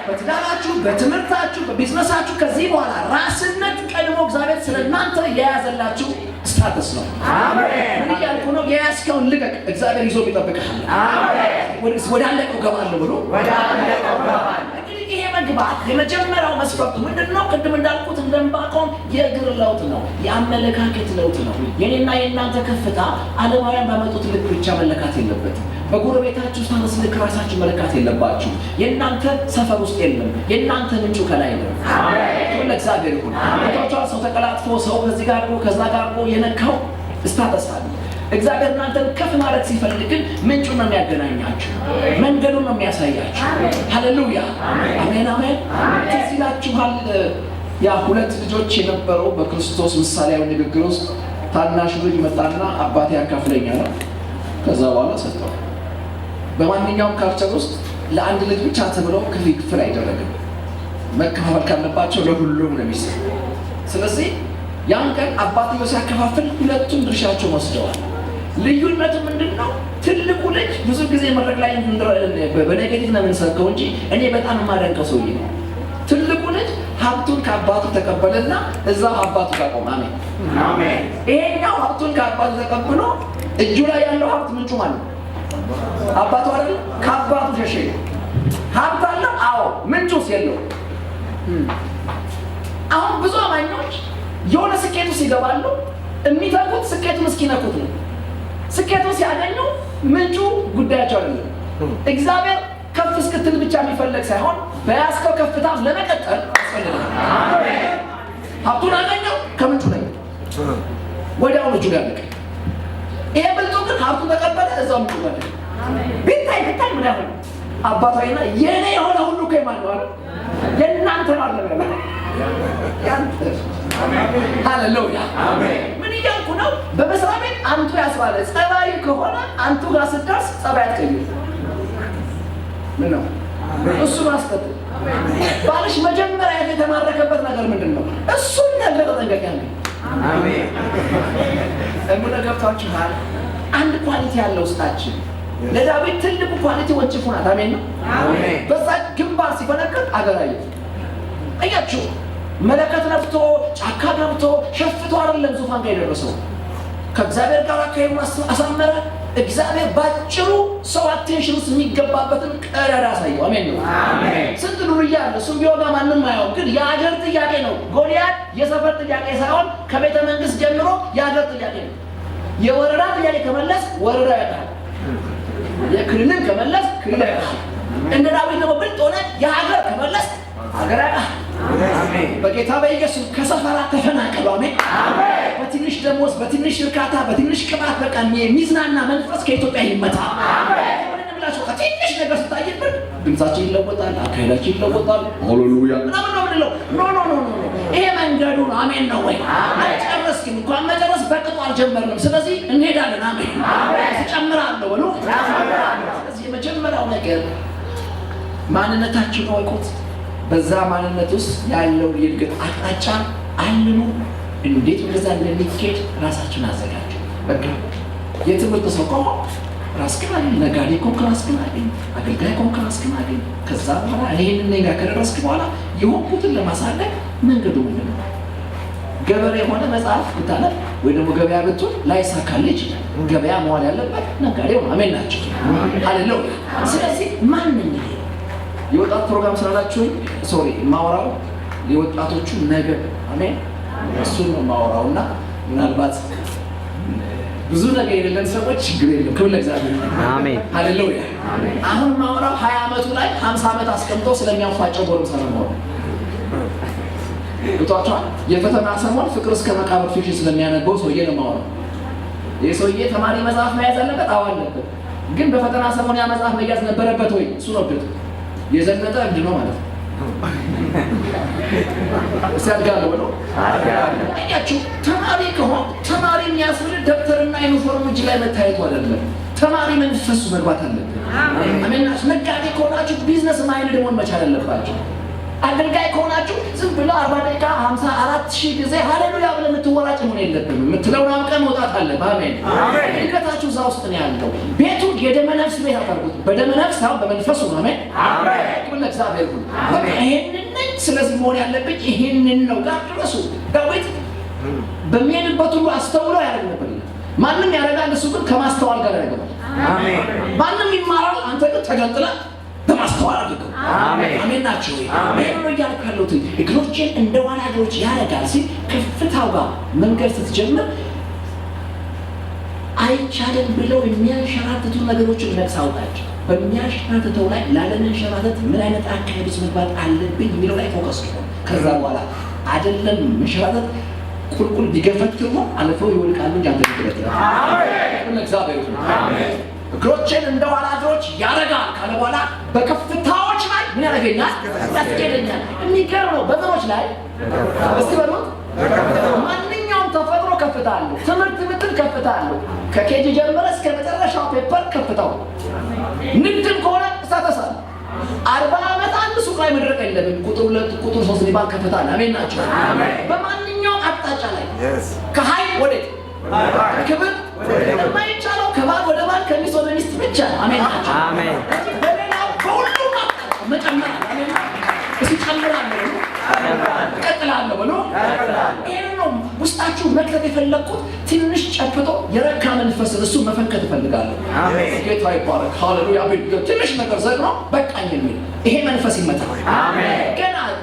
Speaker 1: በትዳራችሁ፣ በትምህርታችሁ፣ በቢዝነሳችሁ ከዚህ በኋላ ራስነት ቀድሞ እግዚአብሔር ስለእናንተ የያዘላችሁ ስታተስ ነው። አሜን። ምን እያልኩ ነው? የያዝከውን ልቀቅ፣ እግዚአብሔር ይዞ ይጠብቅሃል። አሜን። ወደ አለቀው ገባለሁ ብሎ ወደ አለቀው ገባለሁ። ይሄ መግባት የመጀመሪያው መስፈርቱ ምንድነው? ቅድም እንዳልኩት እንደምባቆም የእግር ለውጥ ነው፣ የአመለካከት ለውጥ ነው። የኔና የእናንተ ከፍታ ዓለማውያን ባመጡት ልክ ብቻ መለካት የለበትም። በጎረቤታችሁ ስታንስ ልክ ራሳችሁ መለካት የለባችሁ። የእናንተ ሰፈር ውስጥ የለም፣ የእናንተ ምንጩ ከላይ ነው። አሜን ለእግዚአብሔር ይሁን። አሜን። ሰው ተቀላጥፎ ሰው ከዚህ ጋር ከዛ ጋር የነካው ስታተሳል። እግዚአብሔር እናንተን ከፍ ማድረግ ሲፈልግ ግን ምንጩን ነው የሚያገናኛችሁ፣ መንገዱን ነው የሚያሳያችሁ። ሃሌሉያ አሜን አሜን። ትዝ ይላችኋል ያ ሁለት ልጆች የነበረው በክርስቶስ ምሳሌያዊ ንግግር ውስጥ ታናሹ ልጅ መጣና አባቴ ያካፍለኛል፣ ከዛ በኋላ ሰጠው። በማንኛውም ካልቸር ውስጥ ለአንድ ልጅ ብቻ ተብሎ ክፍል አይደረግም። መከፋፈል ካለባቸው ለሁሉም ነው የሚሰጠው። ስለዚህ ያን ቀን አባትየው ሲያከፋፍል ሁለቱም ድርሻቸው ወስደዋል። ልዩነቱ ምንድነው? ትልቁ ልጅ ብዙ ጊዜ መድረክ ላይ በኔጌቲቭ ነው የምንሰብከው እንጂ እኔ በጣም የማደንቀው ሰውዬ ነው። ትልቁ ልጅ ሀብቱን ከአባቱ ተቀበለና እዛው አባቱ ጋር ቆመ። አሜን አሜን። ይሄኛው ሀብቱን ከአባቱ ተቀብሎ እጁ ላይ ያለው ሀብት ምንጩ ማለት ነው አባቱ አይደል? ከአባቱ ሸሸ። ሀብት አለው፣ አዎ፣ ምንጩስ የለው። አሁን ብዙ አማኞች የሆነ ስኬቱ ሲገባሉ የሚተጉት ስኬቱን እስኪነኩት ነው። ስኬቱን ሲያገኙ ምንጩ ጉዳያቸው አይደለም። እግዚአብሔር ከፍ እስክትል ብቻ የሚፈልግ ሳይሆን በያዝከው ከፍታ ለመቀጠል ያስፈልጋል። አሜን። ሀብቱን አገኘው፣ ከምንጩ ላይ ወዲያው ልጁ ያለቀ። ይሄ ብልጡ ግን ሀብቱን ተቀበለ፣ እዛው ምንጩ ላይ ቢታይ ምን ያሆነ አባቷይና የኔ የሆነ ሁሉ ከማን ነው አይደል? የእናንተ ማለት ነው። ሃሌሉያ አሜን። ምን እያልኩ ነው? በመስሪያ ቤት አንቱ ያስባለ ጸባይ ከሆነ አንቱ ጋር ስትደርስ ጸባይ አትቀይር። ምን ነው እሱ ማስቀጥል። ባልሽ መጀመሪያ የተማረከበት ነገር ምንድን ነው? እሱን ነገር ተጠንቀቂያለሁ። አሜን። እሙነ ገብታችኋል? አንድ ኳሊቲ ያለው ውስጣችን ለዳዊት ትልቁ ኳሊቲ ወንጭፉ ናት። አሜን ነው። አሜን። በዛ ግንባር ሲፈነቅል አገራየ አያችሁ። መለከት ነፍቶ ጫካ ገብቶ ሸፍቶ አይደለም ዙፋን ጋር የደረሰው። ከእግዚአብሔር ጋር አካሄዱን አሳመረ። እግዚአብሔር ባጭሩ ሰው አቴንሽን ውስጥ የሚገባበትን ቀዳዳ አሳየው። አሜን ነው። ስንት ዱርያ አለ። እሱም ቢወጋ ማንም አያውም። ግን የአገር ጥያቄ ነው። ጎልያድ የሰፈር ጥያቄ ሳይሆን ከቤተ መንግስት ጀምሮ የአገር ጥያቄ ነው። የወረዳ ጥያቄ ከመለስ ወረዳ ያውቃል። የክልልን ከመለስ ክልል ያውቃል። እንደ ዳዊት ደግሞ ብልጥ ሆነ የሀገር ከመለስ ሀገር ያውቃል። በጌታ በኢየሱስ ከሰፈራ ተፈናቀሉ። አሜን። በትንሽ ደሞዝ፣ በትንሽ እርካታ፣ በትንሽ ቅባት በቃ የሚዝናና መንፈስ ከኢትዮጵያ ይመታ። ትንሽ ነገር ስታይብን ድምፃችን ይለወጣል፣ አካሄዳችን ይለወጣል። ሃሌሉያ ምናምን ነው የምንለው። ኖ ይሄ መንገዱ ነው። አሜን ነው ወይ? አልጨረስኩም እንኳን መጨረስ በቅጡ አልጀመርንም። ስለዚህ እንሄዳለን። አሜን እጨምራለሁ ብሎ ስለዚህ የመጀመሪያው ነገር ማንነታችሁን አውቁት። በዛ ማንነት ውስጥ ያለው የእድገት አቅጣጫ አልሙ። እንዴት ወደዛ እንደሚኬድ ራሳችሁን አዘጋጁ። በቃ የትምህርት ሰው ቆሞ ራስህን አግኝ፣ ነጋዴ ኮንክ ራስህን አግኝ፣ አገልጋይ ኮንክ ራስህን አግኝ። ከዛ በኋላ ይሄንን ነገር ከደረስክ በኋላ የሆንኩትን ለማሳደግ መንገዱ ምንድን ነው? ገበሬ የሆነ መጽሐፍ ብታነብ ወይ ደግሞ ገበያ ብትሆን ላይሳካልህ ይችላል። ገበያ መዋል ያለበት ነጋዴው ነው። አሜን ናቸው። ሃሌሉያ። ስለዚህ ማንንም የወጣት ፕሮግራም ስላላችሁኝ ሶሪ ማወራው የወጣቶቹ ነገር አሜን እሱን ነው ማወራውና ምናልባት ብዙ ነገር የሌለን ሰዎች ችግር የለም። ክብር ለእግዚአብሔር አሜን ሃሌሉያ። አሁን ማወራው 20 ዓመቱ ላይ 50 ዓመት አስቀምጦ ስለሚያፋጨው ጎረምሳ ነው ማወራው። ወጣቷ የፈተና ሰሞን ፍቅር እስከ መቃብር ፊክሽን ስለሚያነበው ሰውዬ ነው ማወራው። የሰውዬ ተማሪ መጽሐፍ መያዝ አለበት አለበት። ግን በፈተና ሰሞን ያ መጽሐፍ መያዝ ነበረበት ወይ? እሱ ነው ድት የዘነጠ እንድ ነው ማለት ነው። ሲያድጋለሁ ብሎ አያችሁ። ተማሪ ከሆነ ተማሪ የሚያስብል ደብተርና ዩኒፎርም እጅ ላይ መታየቱ አይደለም። ተማሪ መንፈሱ መግባት አለበት። አሜን። ነጋዴ ከሆናችሁ ቢዝነስ ማይንድ መሆን መቻል አለባችሁ። አገልጋይ ከሆናችሁ ዝም ብሎ 40 ደቂቃ 54,000 ጊዜ ሃሌሉያ ብለህ የምትወራጭ መሆን የለብንም። የምትለውን አውቀህ መውጣት አለብህ። አሜን። እድገታችሁ እዛ ውስጥ ነው ያለው። ቤቱ የደመ ነፍስ ቤት አታርጉት። በደመ ነፍስ ሳይሆን በመንፈሱ ነው። አሜን። ክብር ለእግዚአብሔር ይሁን። ይሄንን ነኝ። ስለዚህ መሆን ያለብኝ ይሄንን ነው። ጋር ድረሱ። ዳዊት በሚሄድበት ሁሉ አስተውሎ ያደርግ ነበር። ማንም ያደርጋል፣ እሱ ግን ከማስተዋል ጋር ያደርጋል። አሜን። ማንም ይማራል፣ አንተ ግን ተገንጥለህ በማስተዋል አድርገው። አሜን ናቸው። አሜን ነው ያልካሉት። እግሮችን እንደ ዋና እግሮች ያደርጋል ሲል ከፍታው ጋር መንገድ ስትጀምር አይቻልም ብለው የሚያንሸራትቱ ነገሮችን ነቅስ አውጣቸው። በሚያንሸራትተው ላይ ላለመንሸራተት ምን አይነት አካሄድ ውስጥ መግባት አለብኝ የሚለው ላይ ፎከስ ነው። ከዛ በኋላ አይደለም መንሸራተት ቁልቁል ቢገፈትሩ አልፈው ይወድቃሉ እንጂ አንተን አሜን እግዚአብሔር አሜን። እግሮችን እንደ ዋና እግሮች ያደርጋል ካለ በኋላ በከፍታዎች ላይ ምን ያደርገኛል? ያስኬደኛል። የሚገርመው በምኖች ላይ እስቲ በሉት ማንኛውም ተፈጥሮ ከፍታ አለው። ትምህርት ብትል ከፍታ አለው። ከኬጂ ጀምረ እስከ መጨረሻው ፔፐር ከፍታው። ንግድም ከሆነ እሳተሳል 40 ዓመት አንድ ሱቅ ላይ መድረቅ የለብን። ቁጥር 2 ቁጥር 3 ሊባል ከፍታ አለ። አሜን ናቸው። በማንኛውም አቅጣጫ ላይ ከኃይል ወዴት ክብር የማይቻለው ከባል ወደ ባል ከሚስት ወደ ሚስት ብቻ ነው። አሜን ናቸው። በሌላው በሁሉም መጨመር አሜን እሱ ጨምራለሁ እቀጥላለሁ ብሎ ይሄን ነው ውስጣችሁ መክተት የፈለኩት። ትንሽ ጨብጦ የረካ መንፈስን እሱ መፈንከት እፈልጋለሁ። አሜን ጌታ ይባረክ ሃሌሉያ። ትንሽ ነገር ዘግኖ በቃኝ የሚል ይሄ መንፈስ ይመጣል። አሜን።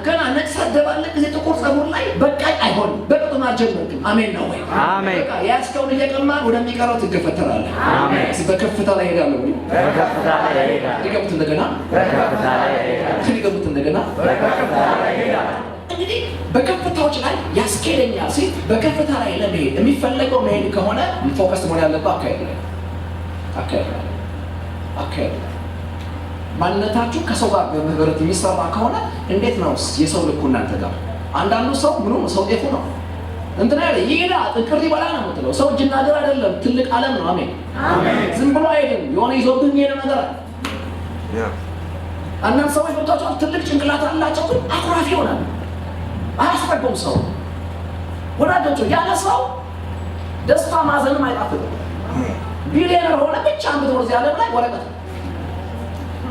Speaker 1: ገና ነቅሳ ደባለ እዚህ ጥቁር ጸጉር ላይ በቃኝ አይሆንም። በቅጡን አልጀመርክም። አሜን ነው ወይ? አሜን። በቃ ያስከውን እየቀማን ወደሚቀረው ትገፈተራለህ። አሜን። በከፍታ ላይ ሄዳለሁ። በከፍታ ላይ ሄዳለሁ። ድገሙት እንደገና። በከፍታ ላይ ሄዳለሁ። ድገሙት እንደገና። በከፍታ ላይ ሄዳለሁ። እንግዲህ በከፍታዎች ላይ ያስኬደኛል ሲል በከፍታ ላይ ለመሄድ የሚፈለገው መሄድ ከሆነ ፎከስ መሆን ያለበት አካሄድ ማንነታችሁ ከሰው ጋር በምህረት የሚሰራ ከሆነ እንዴት ነው የሰው ልኩ እናንተ ጋር? አንዳንዱ ሰው ምኑ ሰው ጤፉ ነው እንትና ያለ ይሄዳ ጥቅር ይበላ ነው የምትለው ሰው እጅና እግር አይደለም፣ ትልቅ ዓለም ነው። አሜን አሜን። ዝም ብሎ አይደለም የሆነ ይዞብን የሚሄድ ነገር አለ። አንዳንድ ሰዎች ወጣቶች ትልቅ ጭንቅላት አላቸው ግን አኩራፊ ይሆናል። አያስፈልገውም ሰው ወዳጆቹ ያለ ሰው ደስታ ማዘንም አይጣፍጥም። ቢሊየነር ሆነ ብቻ አንተ ወርዝ ያለ ላይ ወረቀት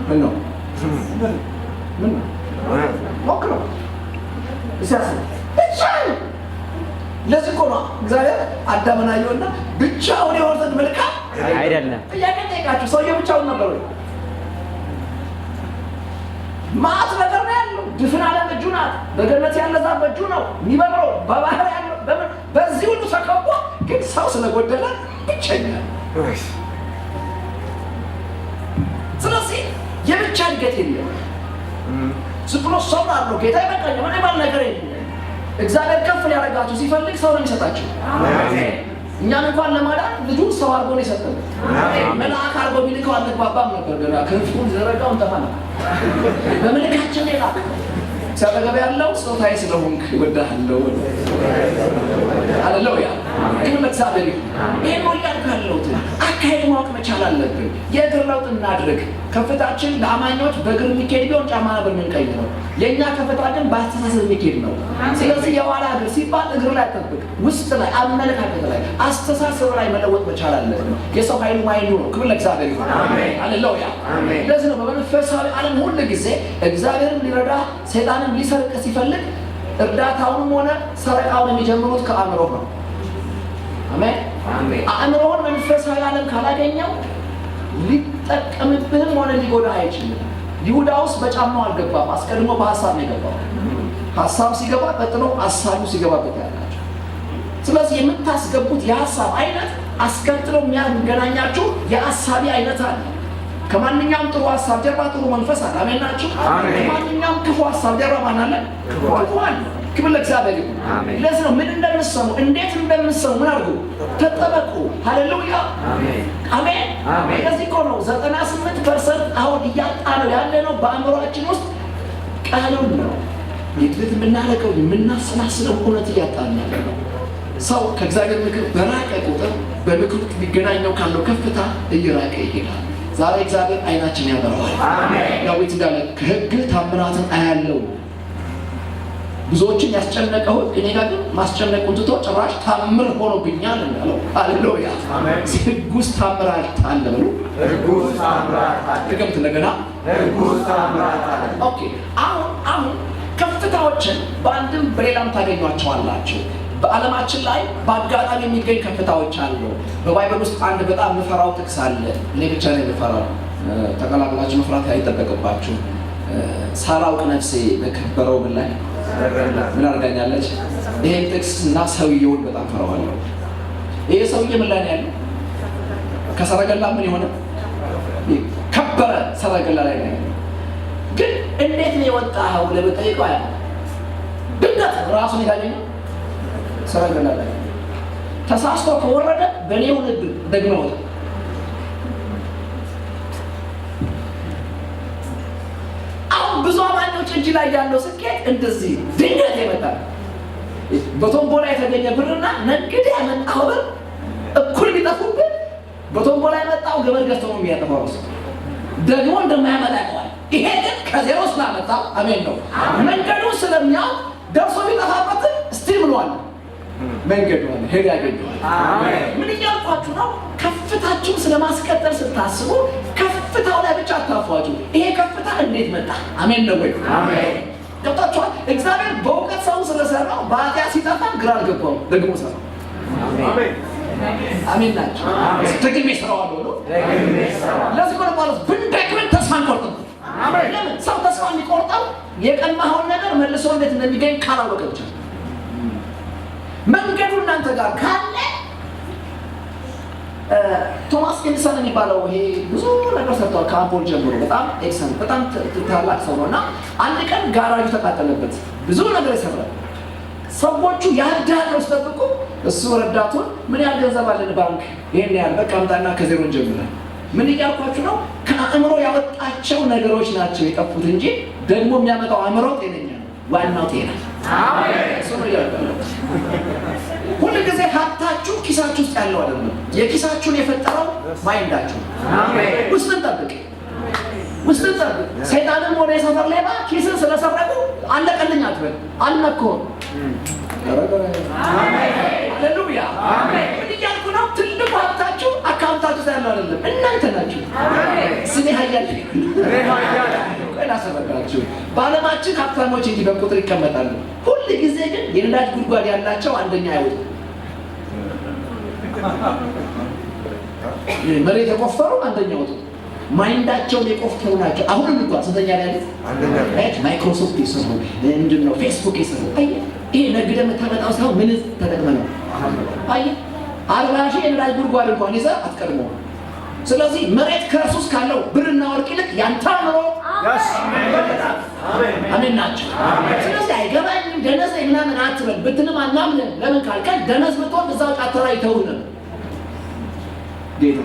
Speaker 1: ምን ነው ሞክረው እዚያ ብቻውን ለዚህ እኮ ነው እግዚአብሔር አዳምን አየውና ብቻውን የሆነ መልካም
Speaker 2: አይደለም።
Speaker 1: ጥያቄ ጠይቃችሁ ሰውየው ብቻውን ነበር ወይ? ማት ነገር ነው ያለው። ድፍን ዓለም እጁ ናት። በገነት ያለ ዛፍ በእጁ ነው የሚበቅለው። በባህር ያለው በዚህ ሁሉ ተከቦ ግን ሰው ስለጎደለ ብቸኛ። ስለዚህ የብቻ እድገት የለም። ዝም ብሎ ሰው አለው ጌታ ይበቃኝ ምን ይባል ነገር የለም። እግዚአብሔር ከፍ ሊያደርጋችሁ ሲፈልግ ሰው ነው የሚሰጣችሁ። እኛን እንኳን ለማዳን ልጁን ሰው አድርጎ ነው የሰጠን። መልአክ አድርጎ ቢልከው አንግባባም ነበር። ገና ክንፉን ዘረጋውን ተፋና በመልካችን ላይ ላክ ሲያጠገብ ያለው ስጦታዬ ስለሆንክ እወድሃለሁ። ሃሌሉያ። ግን መሳበል ይሄን ነው ያልካለው። አካሄድ ማወቅ መቻል አለብን። የእግር ለውጥ እናድርግ። ከፍታችን ለአማኞች በእግር የሚኬድ ቢሆን ጫማ ነበር የምንቀይረው። የእኛ ከፍታ ግን በአስተሳሰብ የሚኬድ ነው። ስለዚህ የኋላ እግር ሲባል እግር ላይ አትጠብቅ፣ ውስጥ ላይ፣ አመለካከት ላይ፣ አስተሳሰብ ላይ መለወጥ መቻል አለብን። የሰው ኃይሉ ማይኑ ነው። ክብር ለእግዚአብሔር ይሁን። ሃሌሉያ። ለዚህ ነው በመንፈሳዊ ዓለም ሁሉ ጊዜ እግዚአብሔርን ሊረዳ ሰይጣንን ሊሰርቅ ሲፈልግ እርዳታውንም ሆነ ሰረቃውን የሚጀምሩት ከአእምሮ ነው። አሜን። አእምሮውን መንፈሳዊ ዓለም ካላገኘው ሊጠቀምብህም ሆነ ሊጎዳ አይችልም። ይሁዳ ውስጥ በጫማው አልገባም። አስቀድሞ በሐሳብ ነው የገባው። ሐሳብ ሲገባ ቀጥሎ ሐሳቡ ሲገባበት ያላችሁ። ስለዚህ የምታስገቡት የሐሳብ አይነት አስከትሎ የሚያገናኛችሁ የሐሳቢ አይነት አለ። ከማንኛውም ጥሩ ሐሳብ ጀርባ ጥሩ መንፈስ አለ። አሜን ናችሁ። ከማንኛውም ክፉ ሐሳብ ጀርባ ማን አለ? ክፉ አለ። ክብር ለእግዚአብሔር ይሁን። ለዚህ ነው ምን እንደምትሰሙ እንዴት እንደምትሰሙ ምን አድርጉ? ተጠበቁ። ሃሌሉያ። አሜን። ለዚህ እኮ ነው 98% አሁን እያጣነው ያለ ነው በአእምሮአችን ውስጥ ቃሉን ነው የትት የምናደርገው የምናሰላስለው እውነት እያጣን ያለ ነው። ሰው ከእግዚአብሔር ምክር በራቀ ቁጥር በምክር ውስጥ ሊገናኘው ካለው ከፍታ እየራቀ ይሄዳል። ዛሬ እግዚአብሔር አይናችን ያበራዋል። ዳዊት እንዳለ ከሕግ ታምራትን አያለው። ብዙዎችን ያስጨነቀው እኔ ጋር ግን ማስጨነቁን ትቶ ጭራሽ ታምር ሆኖብኛል እንዳለው። ሃሌሉያ። ሕግ ውስጥ ታምራት አለ በሉ። ሕግ ውስጥ ታምራት አለ። ድገምት እንደገና። ሕግ ውስጥ ታምራት አለ። ኦኬ። አሁን ከፍታዎችን በአንድም በሌላም ታገኟቸዋላችሁ። በዓለማችን ላይ በአጋጣሚ የሚገኝ ከፍታዎች አሉ። በባይብል ውስጥ አንድ በጣም የምፈራው ጥቅስ አለ። እኔ ብቻ ነኝ የምፈራው። ተቀላቅላችሁ መፍራት አይጠበቅባችሁ። ሳላውቅ ነፍሴ በከበረው ምን ላይ ምን አድርጋኛለች? ይሄን ጥቅስ እና ሰውየውን በጣም ፈራዋለሁ። ይሄ ሰውዬ ምን ላይ ነው ያለው? ከሰረገላ ምን የሆነ ከበረ ሰረገላ ላይ ነው ያለው። ግን እንዴት ነው የወጣው ለበጠይቀው አያ ድንገት ራሱን ያገኘው ሰረገላ ላይ ተሳስቶ ከወረደ በኔው ልብ ደግሞ ወጣ። አሁን ብዙ አማኞች እጅ ላይ ያለው ስኬት እንደዚህ ድንገት የመጣ በቶምቦላ የተገኘ ብርና ነግድ ያመጣው ብር እኩል ቢጠፉብን በቶምቦላ የመጣው ገመድ ገዝቶ ነው የሚያጠፋው ደግሞ እንደማያመጣ ያውቃል። ይሄ ግን ከዜሮ ስላመጣው አሜን ነው። መንገዱ ስለሚያውቅ ደርሶ ቢጠፋበት ስቲል ብሏል መንገዱ ነው ሄድ ያገኘዋል። አሜን። ምን እያልኳችሁ ነው? ከፍታችሁን ስለማስቀጠል ስታስቡ ከፍታው ላይ ብቻ አታፏጩ። ይሄ ከፍታ እንዴት መጣ? አሜን ነው ወይ? አሜን። ገብታችኋል? እግዚአብሔር በእውቀት ሰው ስለሰራው በኃጢአት ሲጠፋ ግራ አልገባውም፣ ደግሞ ሰራው። አሜን አሜን ናቸው። ደግሜ እሰራዋለሁ ነው። ለዚህ እኮ ነው ጳውሎስ ብንደክም ተስፋ አንቆርጥም። አሜን። ለምን ሰው ተስፋ የሚቆርጠው የቀማኸውን ነገር መልሶ እንዴት እንደሚገኝ ካላወቀ ብቻ። መንገዱ እናንተ ጋር ካለ ቶማስ ኤዲሰን የሚባለው ይሄ ብዙ ነገር ሰርቷል ከአምፖል ጀምሮ በጣም ኤክሰንት በጣም ታላቅ ሰው ነውና አንድ ቀን ጋራጁ ተቃጠለበት። ብዙ ነገር ይሰራል። ሰዎቹ ያዳነው ሲጠብቁ እሱ ረዳቱን ምን ያህል ገንዘብ አለን ባንክ ይሄን ያህል በቃ አምጣና ከዜሮ ጀምረን ምን እያልኳችሁ ነው? ከአእምሮ ያወጣቸው ነገሮች ናቸው የጠፉት እንጂ ደግሞ የሚያመጣው አእምሮ ጤነኛ ነው። ዋናው ጤና አሜን። እሱ ነው ያለው። ሁሉ ጊዜ ሀብታችሁ ኪሳችሁ ውስጥ ያለው አይደለም። የኪሳችሁን የፈጠረው ማይንዳችሁ አሜን። ውስጥን ጠብቅ፣ ውስጥን ጠብቅ። ሰይጣንም ሆነ የሰፈር ሌባ ኪስን ስለሰረቁ አለቀልኝ አትበል። አልነኩም። አሜን ሃሌሉያ አሜን። ምን እያልኩ ነው? ትልቁ ሀብታችሁ አካውንታችሁ ያለው አይደለም፣ እናንተ ናችሁ። አሜን። ስሜ ኃያል ላሰበካችሁ ባለማችን ሀብታሞች እንጂ በቁጥር ይቀመጣሉ። ሁሉ ጊዜ ግን የነዳጅ ጉድጓድ ያላቸው አንደኛ አይወጡ። መሬት የቆፈሩ አንደኛ ወጡ። ማይንዳቸውን የቆፈሩ ናቸው። አሁንም እንኳን ስንተኛ ላይ ያለ አንደኛ ማይክሮሶፍት ይሰሩ ምንድነው ፌስቡክ ይሰሩ። አየህ ይሄ ነግደ መታመጣው ሰው ምን ተጠቅመ ነው? አየህ 40 ሺህ የነዳጅ ጉድጓድ እንኳን ይዘህ አትቀድመው። ስለዚህ መሬት ከሱስ ካለው ብርና ወርቅ ይልቅ ያንተ አምሮ አሜን ናቸው። ስለዚህ አይገባኝም ደነዝ ምናምን አትበል ብትልም አናምንም። ለምን ካልከን ደነዝ ብትሆን እዛው ጫተራ ይተውልን ጌታ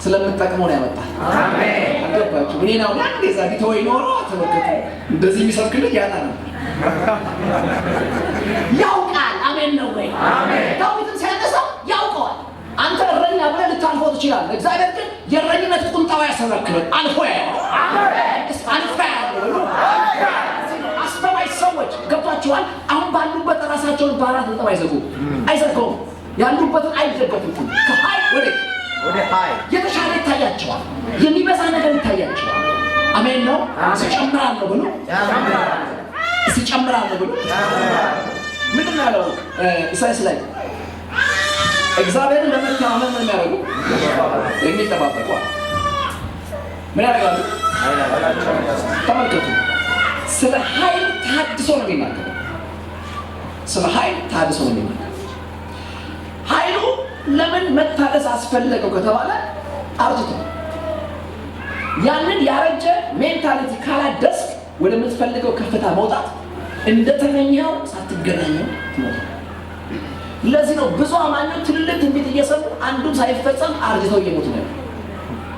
Speaker 1: ስለምትጠቅመው ነው ያመጣል። አሜን አገባችሁ። እኔ ነው አንዴ ዛሬ ተወይ ኖሮ ተመከተ እንደዚህ የሚሰብክልኝ ያጣ ነው ያውቃል። አሜን ነው ወይ? አሜን። ዳዊትን ሲያነሳው ያውቀዋል። አንተ እረኛ ብለህ ልታልፈው ትችላለህ። እግዚአብሔር ግን የእረኝነት ቁንጣው ያሰረክል አልፎ ያየው። አሜን አልፎ ያየው። አስተዋይ ሰዎች ገብቷቸዋል። አሁን ባሉበት ራሳቸውን ባራት ነጥብ አይዘጉም። ያሉበትን አይዘገፉም። ከሀይ ወደ ሀይ የተሻለ ይታያቸዋል። የሚበዛ ነገር ይታያቸዋል። አሜን ነው። ሲጨምራለሁ ብሎ ምንድን ያለው ኢሳይያስ ላይ እግዚአብሔርን ለመተማመን ምን ያደርጉ የሚጠባበቁ ምን ያደርጋሉ? ተመልከቱ። ስለ ኃይል ታድሶ ነው የሚናገረው። ስለ ኃይል ታድሶ ነው የሚናገረው። ኃይሉ ለምን መታደስ አስፈለገው ከተባለ አርጅቶ ያንን ያረጀ ሜንታሊቲ ካላደስክ ወደምትፈልገው ከፍታ መውጣት እንደተመኘው ሳትገናኘው ትሞታለህ። ለዚህ ነው ብዙ አማኞች ትልልቅ ትንቢት እየሰሙ አንዱም ሳይፈጸም አርጅተው እየሞቱ ነው።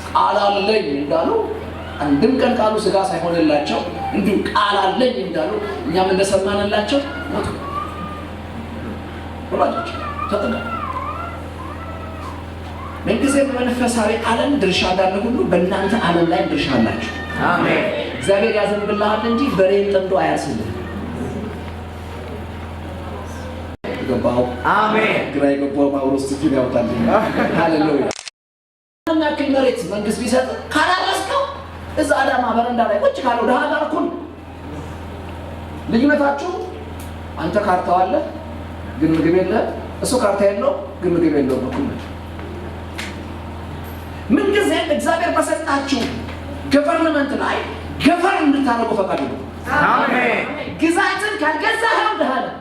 Speaker 1: ቃል አለኝ እንዳሉ አንድም ቀን ቃሉ ስጋ ሳይሆንላቸው እንዲሁ ቃል አለኝ እንዳሉ እኛም እንደሰማንላቸው ሞቱ። ወላጆች ተጠጋ መንግስት በመንፈሳዊ ዓለም ድርሻ እንዳለ ሁሉ በእናንተ ዓለም ላይ ድርሻ አላችሁ። አሜን። እግዚአብሔር ያዘንብልሃል እንጂ በሬን ጠምዶ አያርስልህም። ገባው? አሜን። ግራ የገባው ጳውሎስ ትክክል ያውጣልኝ። ሃሌሉያ። ያክል መሬት መንግስት ቢሰጥ ካላረስከው እዛ አዳማ በረንዳ ላይ ቁጭ ካለው ደሃ ጋር እኩል ልዩነታችሁ አንተ ካርታው አለ ግን ምግብ የለህም፣ እሱ ካርታ የለው ግን ምግብ የለውም። እኩል ነው። ምን ጊዜ እግዚአብሔር በሰጣችሁ ገቨርንመንት ላይ ገቨርን እንድታረጉ ፈቃዱ ነው። አሜን። ግዛትን ካልገዛኸው ደሃ ነህ።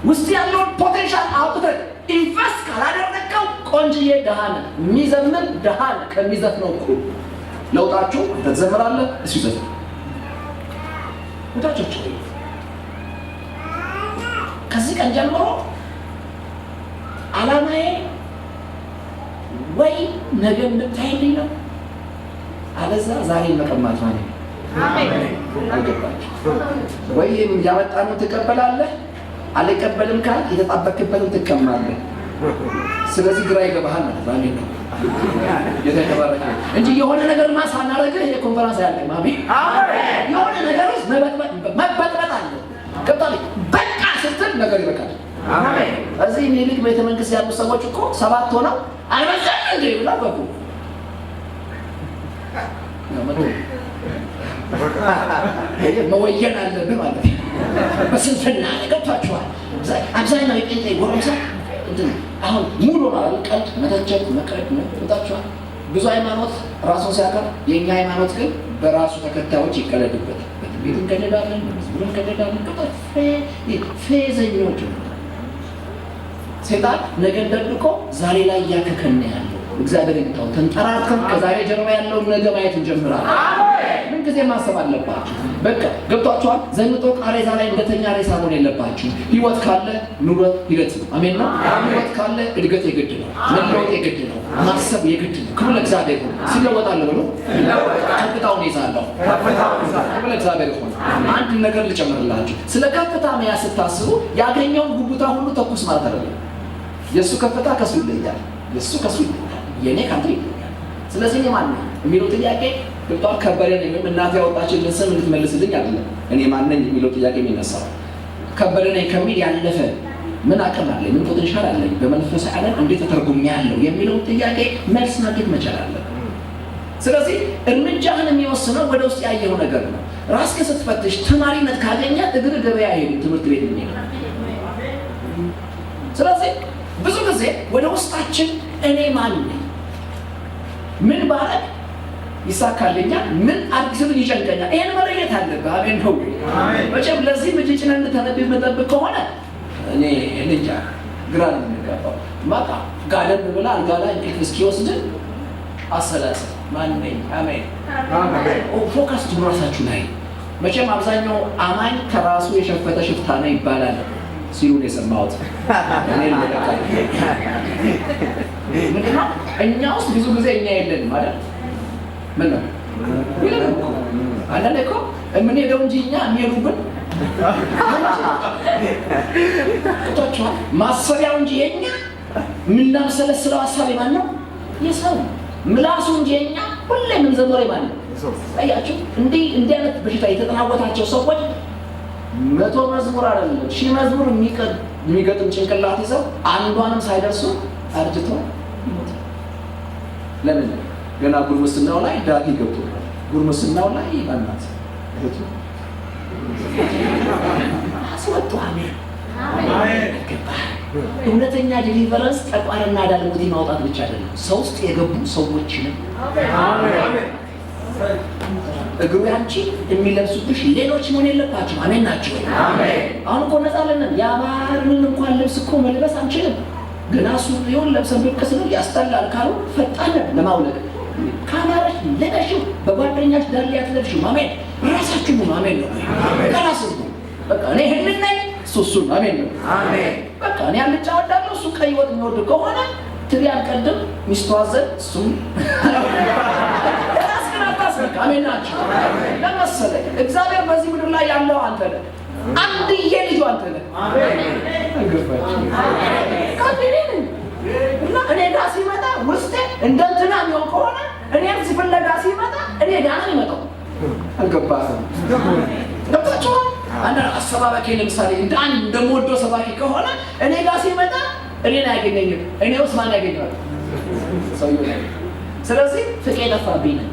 Speaker 1: ውስጥ ያለውን ፖቴንሻል አውጥተህ ኢንቨስት ካላደረግከው ቆንጅዬ ደሃ ነህ። የሚዘምን ደሃ ነህ ከሚዘፍነው እኩል። ለውጣችሁ ትዘምራለህ፣ እሱ ይዘፍናል። ወዳጆች ከዚህ ቀን ጀምሮ ዓላማዬ ወይ ነገ እንድታይልኝ ነው፣ አለዛ ዛሬ መቀማት ማለት ነው። አሜን። አልገባችሁ ወይ? ያመጣነው ትቀበላለህ፣ አልቀበልም ካል የተጣበቅበትን ትቀማለህ። ስለዚህ ግራ ይገባሃል ማለት አሜን ነው። የተባረከ እንጂ የሆነ ነገር ማሳናረግህ የኮንፈረንስ ያለኝ አሜን። የሆነ ነገር ውስጥ መበጥበጥ አለ። ገብቶሃል? በቃ ስትል ነገር ይበቃል። አሜን። እዚህ ሚሊክ ቤተ መንግስት ያሉ ሰዎች እኮ 7 ሆነው አይበዛም እንዴ ብለው ገቡ። መወየን አለብህ ማለት ነው። በስንፍና ገብቷችኋል? አብዛኛው የጴንጤ ጎረምሳ አሁን ሙሉ ማለት ቀልድ፣ መተቸት፣ መቅረድ ገብቷችኋል? ብዙ ሃይማኖት ራሱን ሲያቀርብ የእኛ ሃይማኖት ግን በራሱ ተከታዮች ይቀለድበታል። በትንቢት እንቀልዳለን፣ በመዝሙር እንቀልዳለን። ፌዘኞች ሴጣን ነገን ደብቆ ዛሬ ላይ እያከከነ ያለው እግዚአብሔር ይታው ተንጠራርተን ከዛሬ ጀርባ ያለውን ነገ ማየት እንጀምራለን። አሜን። ምን ጊዜ ማሰብ አለባችሁ። በቃ ገብቷችኋል? ዘንጦ ቃሬዛ ላይ እንደተኛ ሬሳ መሆን የለባችሁ። ህይወት ካለ ኑሮት ሂደት ነው። አሜን ነው። ህይወት ካለ እድገት የግድ ነው። መለወጥ የግድ ነው። ማሰብ የግድ ነው። ክብር ለእግዚአብሔር ይሁን። ሲለወጣለሁ ብሎ ከፍታውን ይዛለሁ። ክብር ለእግዚአብሔር ይሁን። አንድ ነገር ልጨምርላችሁ። ስለ ከፍታ መያዝ ስታስቡ ያገኘውን ጉጉታ ሁሉ ተኩስ ማለት አይደለም። የእሱ ከፍታ ከሱ ይለያል። የእሱ ከሱ ይለያል። የኔ ካንተ ይለያል። ስለዚህ እኔ ማን ነኝ የሚለው ጥያቄ ገብቷል? ከበደ ነኝ ወይም እናቴ ያወጣችልኝ ስም እንድትመልስልኝ አይደለም። እኔ ማን ነኝ የሚለው ጥያቄ የሚነሳው ከበደ ነኝ ከሚል ያለፈ ምን አቅም አለኝ፣ ምን ፖቴንሻል አለኝ፣ በመንፈሳዊ ዓለም እንዴት ተተርጉሜያለሁ የሚለው ጥያቄ መልስ ማግኘት መቻል አለብን። ስለዚህ እርምጃህን የሚወስነው ወደ ውስጥ ያየው ነገር ነው። ራስህን ስትፈትሽ ተማሪነት ካገኘ እግር ገበያ አይሄድም ትምህርት ቤት ነው። ስለዚህ ብዙ ጊዜ ወደ ውስጣችን እኔ ማን ነኝ፣ ምን ባረግ ይሳካልኛል፣ ምን አድርግ ይጨንቀኛል፣ ይሄን መለየት አለብህ። አሜን ነው። መቼም ለዚህ ምጅጭነን ተነብይ መጠብቅ ከሆነ እኔ እንጃ ግራ ነው የሚገባው። ማታ ጋደም ብላ አልጋ ላይ እንቅልፍ እስኪወስድ አሰላስል ማን ነኝ። አሜን አሜን። ፎከስ ራሳችሁ ላይ። መቼም አብዛኛው አማኝ ከራሱ የሸፈተ ሽፍታ ነው ይባላል ሲሉ ነው የሰማሁት። እኔ ለተቃይ ምንድነው እኛ ውስጥ ብዙ ጊዜ እኛ የለንም ማለት ምን ነው ይላል አንዳንዴ እኮ የምንሄደው እንጂ እኛ የሚሄዱብን ማሰቢያው እንጂ የኛ የምናመሰለስለው ሀሳብ የማን ነው? የሰው ምላሱ እንጂ የኛ ሁሌ የምንዘምረው የማን ነው? አያችሁ፣ እንዲህ አይነት በሽታ የተጠናወታቸው ሰዎች 100 መዝሙር አይደለም 1000 መዝሙር የሚገጥም ጭንቅላት ይዘው አንዷንም ሳይደርሱ አርጅቶ ይሞታል። ለምን? ገና ጉርምስናው ላይ ዳጊ ገብቶ ጉርምስናው ላይ ማናት እህቱ አስወጡ። አሜን አሜን። እውነተኛ ዲሊቨረንስ ጠቋርና ዳልሙቲ ማውጣት ብቻ አይደለም፣ ሰው ውስጥ የገቡ ሰዎችንም አሜን። እግሩ ያንቺ የሚለብሱብሽ ሌሎች መሆን የለባቸው። አሜን ናቸው። አሜን። አሁን እኮ ነፃለንን ያማርን እንኳን ልብስ እኮ መልበስ አንችልም። ገና ሱሪውን ለብሰን ብቅ ስንል ያስጠላል ካሉ ፈጣን ለማውለቅ ካማራሽ ለነሽው በጓደኛሽ ዳር ያትለብሽው። አሜን። ራሳችሁ ነው። አሜን ነው። ከራስህ ነው። በቃ እኔ ህልን ነኝ እሱን አሜን ነው። አሜን። በቃ እኔ አልጫ ወዳለሁ እሱ ቀይ ወጥ የሚወድ ከሆነ ትሪ አልቀድም ሚስቱ አዘን እሱም ራስህን አታስነካ። አሜን ናቸው። ለመሰለኝ እግዚአብሔር በዚህ ምድር ላይ ያለው አንተ ነህ። አንድዬ ልጁ አንተ ነህ። አሜን። እና እኔ ጋር ሲመጣ ውስጤ እንደ እንትና የሚሆን ከሆነ እኔም ሲፈለጋ ሲመጣ እኔ ጋር ነው የሚመጣው። አልገባህም? ገብታችኋል? አንድ አሰባባቂ ለምሳሌ እንደምወደው ሰባኪ ከሆነ እኔ ጋር ሲመጣ እኔን አያገኘኝም። እኔ ውስጥ ማን ያገኘዋል? ሰውዬው ላይ። ስለዚህ ፍቄ ጠፋብኝ ነኝ።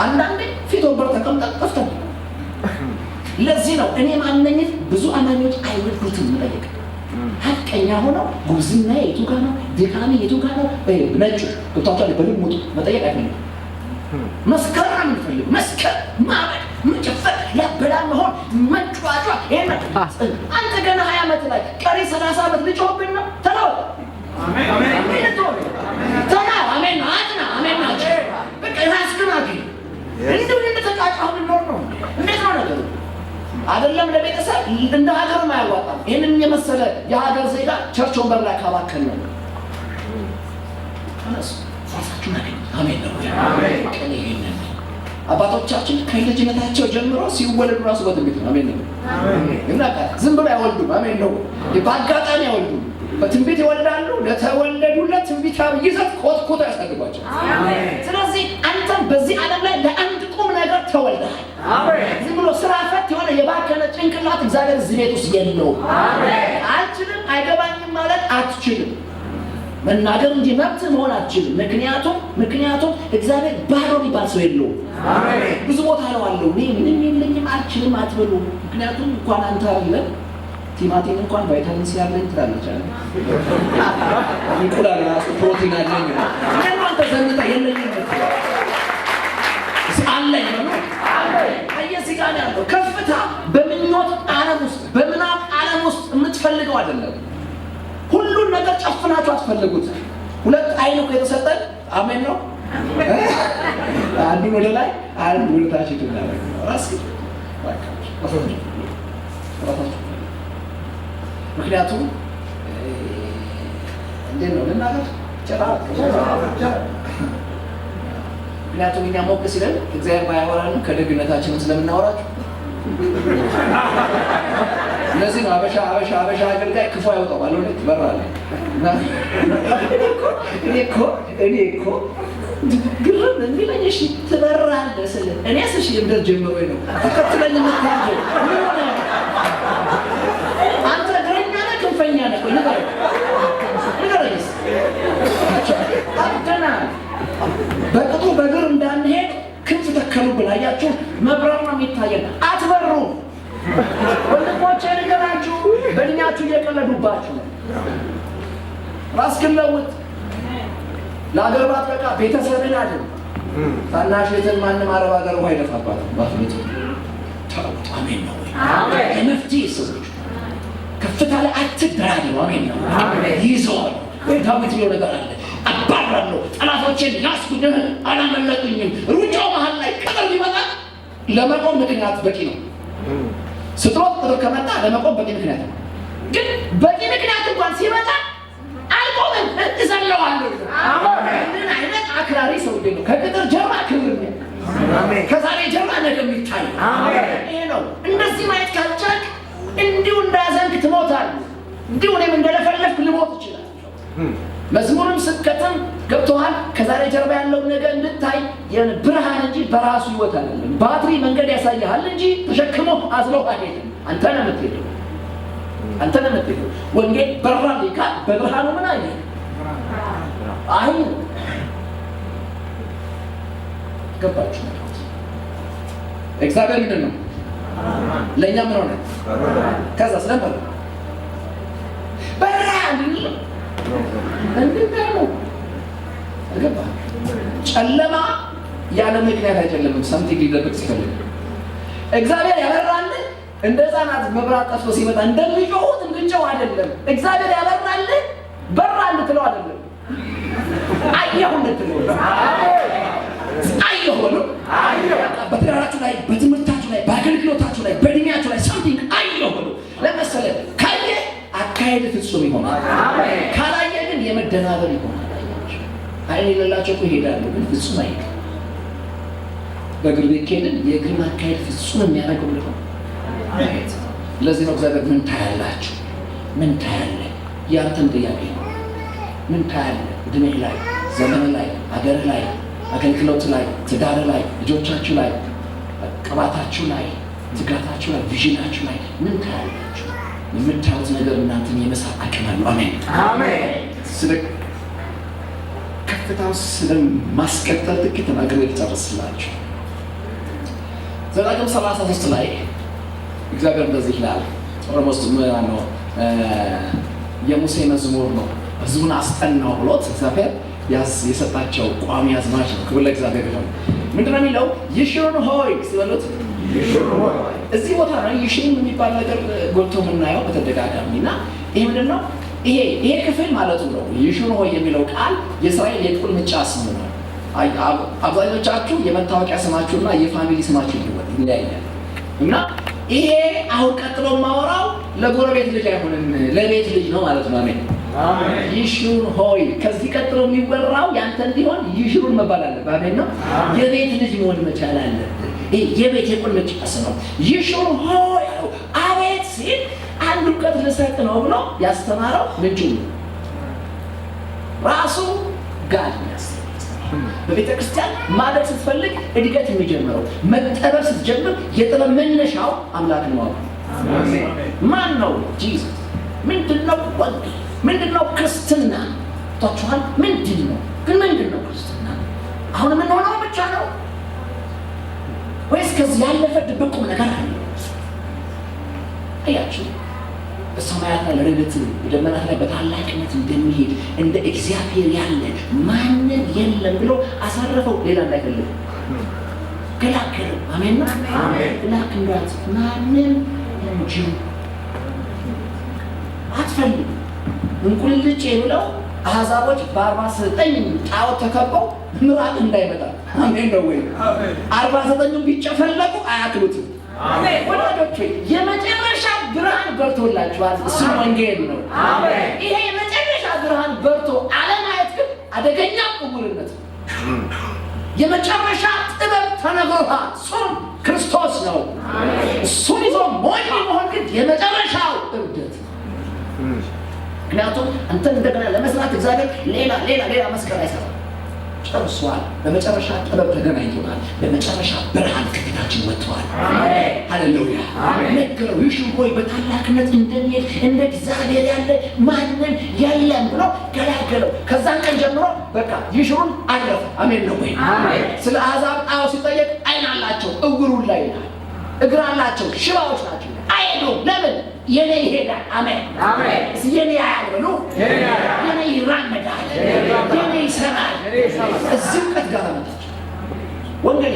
Speaker 1: አንዳንዴ ፊት ወንበር ተቀምጠን ጠፍተን። ለዚህ ነው እኔ ማንነኝት ብዙ አማኞች አይወዱትም መጠየቅ። ሀቀኛ ሆነው ጉብዝና የቱ ጋር ነው? ድካሜ የቱ ጋር ነው? ነጩ ገብታችኋል? በልሙጡ መጠየቅ አይፈልግም። መስከር ነው የምንፈልግ። መስከር፣ ማበድ፣ መጨፈር፣ ያበላል መሆን፣ መጫጫ። ይሄን አንተ ገና 20 ዓመት ላይ ቀሪ 30 ዓመት ልጆብን ነው። ተለወጥ። አሜን አሜን አሜን። ተና አሜን አጥና አሜን ናቸው። በቃ ራስህን አግኝ። እንደው እንደተቃጫው ቢኖር ነው። እንዴት ነው ነገሩ? አይደለም ለቤተሰብ እንደ ሀገርም አያዋጣም። ይሄንን የመሰለ የሀገር ዜጋ ቸርች ወንበር ላይ ካባከን ነው። አነስ ራሳችሁን አገኝ። አሜን ነው። አሜን። ከኔ አባቶቻችን ከልጅነታቸው ጀምሮ ሲወለዱ ራሱ በትንቢት ነው። አሜን ነው። አሜን። እና ዝም ብሎ አይወልዱም። አሜን ነው። በአጋጣሚ አይወልዱም። በትንቢት ይወልዳሉ። ለተወለዱለት ትንቢታዊ ይዘት ኮትኮት ያስፈልጓቸው። አሜን። ስለዚህ አንተም በዚህ ዓለም ላይ ለአንድ ቁም ነገር ተወልደሃል። አሜን። ዝም ብሎ ስራ ፈት የሆነ የባከነ ጭንቅላት እግዚአብሔር እዚህ ቤት ውስጥ የለውም። አሜን። አልችልም አይገባኝም ማለት አትችልም። መናገር እንጂ መብት መሆን አትችልም። ምክንያቱም እግዚአብሔር ባዶ የሚባል ሰው የለውም። አሜን። ብዙ ቦታ ነው አለው እኔ ምንም የለኝም አልችልም አትበሉ። ምክንያቱም እንኳን አንተ አይደለም ቲማቲም እንኳን ቫይታሚን ሲ ያለኝ ትላለች አይደል? እንቁላል ራሱ ፕሮቲን አለኝ ነው። አንተ ዘንታ የለኝም አለኝ ነው። እዚህ ጋር ያለው ከፍታ በምኞት ዓለም ውስጥ በምናብ ዓለም ውስጥ የምትፈልገው አይደለም። ሁሉን ነገር ጨፍናችሁ አትፈልጉት። ሁለት አይን እኮ የተሰጠን አሜን ነው። አንዱን ወደ ላይ አንዱ ወደ ታች ይተናል። ምክንያቱም እንዴት ነው ልናገር? ምክንያቱም እኛ ሞቅ ሲለን እግዚአብሔር ባያወራንም ከደግነታችን ስለምናወራችሁ ለዚህ ነው አበሻ አገልጋይ ክፉ አይወጣው ባለው ልክ በራለ እኔ እኮ ግርም የሚለኝ እሺ ትበራለህ ስል እኔስ እሺ እንደር ጀምሮ ነው ተከትለኝ የምታየው አንተ ግረኛ ነህ ክንፈኛ ነህ ንገረኝ እየቀለዱባችሁ ነው። ራስህን ለውጥ። ለአገር ባትበቃ ቤተሰብን አድን። ታናሽ ልጅን ማንም አረብ ሀገር ውሃ ይደፋባታል ባትመጡ። ታውቁት። አሜን ነው ወይ? አሜን። የመፍትሄ ሰዎች ከፍታ ላይ አትደራደሩ። አሜን ነው። አሜን። ይዘዋል። ዳዊት ይለው ነገር አለ። አባራለሁ፣ ጠላቶቼን ያስኩኝ፣ አላመለጡኝም። ሩጫው መሀል ላይ ቅጥር ሊመጣ ለመቆም ምክንያት በቂ ነው። ስትሮጥ ቅጥር ከመጣ ለመቆም በቂ ምክንያት ነው። ግን በቂ ምክንያት እንኳን ሲመጣ አልቆምም፣ እዘለዋለሁ። ምን አይነት አክራሪ ሰው ነው! ከቅጥር ጀርባ ክብር ነው። ከዛሬ ጀርባ ነገ የሚታይ ይሄ ነው። እንደዚህ ማየት ካልቻልክ እንዲሁ እንዳዘንክ ትሞታለህ። እንዲሁ እኔም እንደለፈለፍክ ልሞት ይችላል። መዝሙርም ስብከትም ገብቶሃል። ከዛሬ ጀርባ ያለውን ነገር እንድታይ ብርሃን እንጂ በራሱ ህይወት አይደለም። ባትሪ መንገድ ያሳያል እንጂ ተሸክሞ አዝለው አይደለም። አንተ ነህ የምትሄደው። አንተ ነህ የምትሄደው። ወንጌል በራልኝ ካል በብርሃኑ ምን አየ? አይ ገባችሁ? እግዚአብሔር ምንድን ነው ለእኛ ምን ሆነ? ከዛ ስለነበረ በራልኝ እንዴት ነው አገባ? ጨለማ ያለ ምክንያት አይጨለምም። ሰምቲንግ ሊደብቅ ሲፈልግ እግዚአብሔር ያበራልን እንደ ሕፃናት መብራት ጠፍቶ ሲመጣ እንደሚጮሁት እንድንጮህ አይደለም። እግዚአብሔር ያበራልን በራ እንድትለው አይደለም። አየሁ እንድትለው አየሁ ነው። በትዳራችሁ ላይ፣ በትምህርታችሁ ላይ፣ በአገልግሎታችሁ ላይ፣ በእድሜያችሁ ላይ ሰምቲንግ አየሁ ነው። ለምሳሌ ካየ አካሄድ ፍጹም ይሆናል። ካላየ ግን የመደናበር ይሆናል። አይን የሌላቸው እኮ ይሄዳሉ፣ ግን ፍጹም አይሄድም። በእግር ቤት ከሄድን የእግር አካሄድ ፍጹም የሚያደርገው ነው። ለዚህ ነው እግዚአብሔር ምን ታያላችሁ? ምን ታያለህ? ያንተን ጥያቄ ነው። ምን ታያለህ? እድሜህ ላይ፣ ዘመን ላይ፣ አገር ላይ፣ አገልግሎት ላይ፣ ትዳር ላይ፣ ልጆቻችሁ ላይ፣ ቅባታችሁ ላይ፣ ትጋታችሁ ላይ፣ ቪዥናችሁ ላይ ምን ታያላችሁ? የምታዩት ነገር እናንተን የመሳብ አቅም አለው። አሜን አሜን። ስለ ከፍታው ስለማስቀጠል ጥቂት ነገር ልጨርስላችሁ። ዘዳግም 33 ላይ እግዚአብሔር እንደዚህ ይላል። ኦሮሞስ ነው የሙሴ መዝሙር ነው። ህዝቡን አስጠናው ብሎት እግዚአብሔር የሰጣቸው ቋሚ አዝማች ነው። ክብር ለእግዚአብሔር ይሁን። ምንድነው የሚለው? ይሽሩን ሆይ ሲበሉት እዚህ ቦታ ነው ይሽሩን የሚባል ነገር ጎልቶ የምናየው በተደጋጋሚ እና ይሄ ምንድነው? ይሄ ክፍል ማለቱ ነው። ይሽሩን ሆይ የሚለው ቃል የእስራኤል የቁልምጫ ስም ነው። አብዛኞቻችሁ የመታወቂያ ስማችሁና የፋሚሊ ስማችሁ ይለያያል እና ይሄ አሁን ቀጥሎ ማወራው ለጎረቤት ልጅ አይሆንም፣ ለቤት ልጅ ነው ማለት ነው። አሜን አሜን። ይሽሩን ሆይ ከዚህ ቀጥሎ የሚወራው ያንተ እንዲሆን ይሽሩን መባል አለበት። አሜን ነው። የቤት ልጅ መሆን መቻል አለበት። የቤት የቁልምጫ ስም ነው። ይሽሩን ሆይ አለው። አቤት ሲል አንድ እውቀት ልሰጥ ነው ብሎ ያስተማረው ምንጩ ራሱ ጋድ ነው። በቤተ ክርስቲያን ማደግ ስትፈልግ እድገት የሚጀምረው መጠበብ ስትጀምር የጥበብ መነሻው አምላክ ነው። አሜን። ማን ነው? ጂሰስ። ምንድነው ወንጌል? ምንድነው ክርስትና? ታውቃላችሁ? ምንድነው ግን ምንድነው ክርስትና? አሁን የምንሆነው ብቻ ነው ወይስ ከዚህ ያለፈ ድብቅ ነገር አለ? አያችሁ፣ በሰማያት ላይ ለረድኤት በደመናት ላይ በታላቅነት እንደሚሄድ እንደ እግዚአብሔር ያለ ማንም የለም ብሎ አሳረፈው። ሌላ እንዳይፈልግ ገላገለው። አሜን አሜን። ላክንዳት ማንም እንጂ አትፈልግ እንቁልልጭ ብለው አሕዛቦች በ49 ጣዖት ተከበው ምራቅ እንዳይመጣ። አሜን ነው ወይ? 49ም ቢጨፈለቁ አያክሉትም። አሜን። ወዳጆቼ የመጨረሻ ብርሃን በርቶላችኋል። እሱ ወንጌል ነው። አሜን። ይሄ የመጨረሻ ብርሃን በርቶ አለማየት ግን አደገኛ ዕውርነት ነው። የመጨረሻ ጥበብ ተነግሮሃል። እሱም ክርስቶስ ነው። እሱን ይዞ ሞኝ መሆን ግን የመጨረሻው እብደት ነው። ምክንያቱም አንተ እንደገና ለመስራት እግዚአብሔር ሌላ መስቀል አይሰራም። ጨርሷል። በመጨረሻ ጥበብ ተገናኝቶናል። በመጨረሻ ብርሃን ከፊታችን ወጥቷል። አሜን ሃሌሉያ። ነገረው ይሽሩን ሆይ በታላቅነት እንደሚሄድ እንደ እግዚአብሔር ያለ ማንም የለም ብሎ ገላገለው። ከዛን ቀን ጀምሮ በቃ ይሽሩን አለፈ። አሜን ነው ወይ? አሜን። ስለ አሕዛብ ጣዖት ሲጠየቅ አይን አላቸው እውሩን ላይ ይላል፣ እግር አላቸው ሽባዎች ናቸው፣ አይሄዱም። ለምን? የኔ ይሄዳል። አሜን አሜን። የኔ ያያሉ የኔ ይራመዳል የኔ ይሰራል። እዚህ እውቀት ጋር መጣች ወንጌል።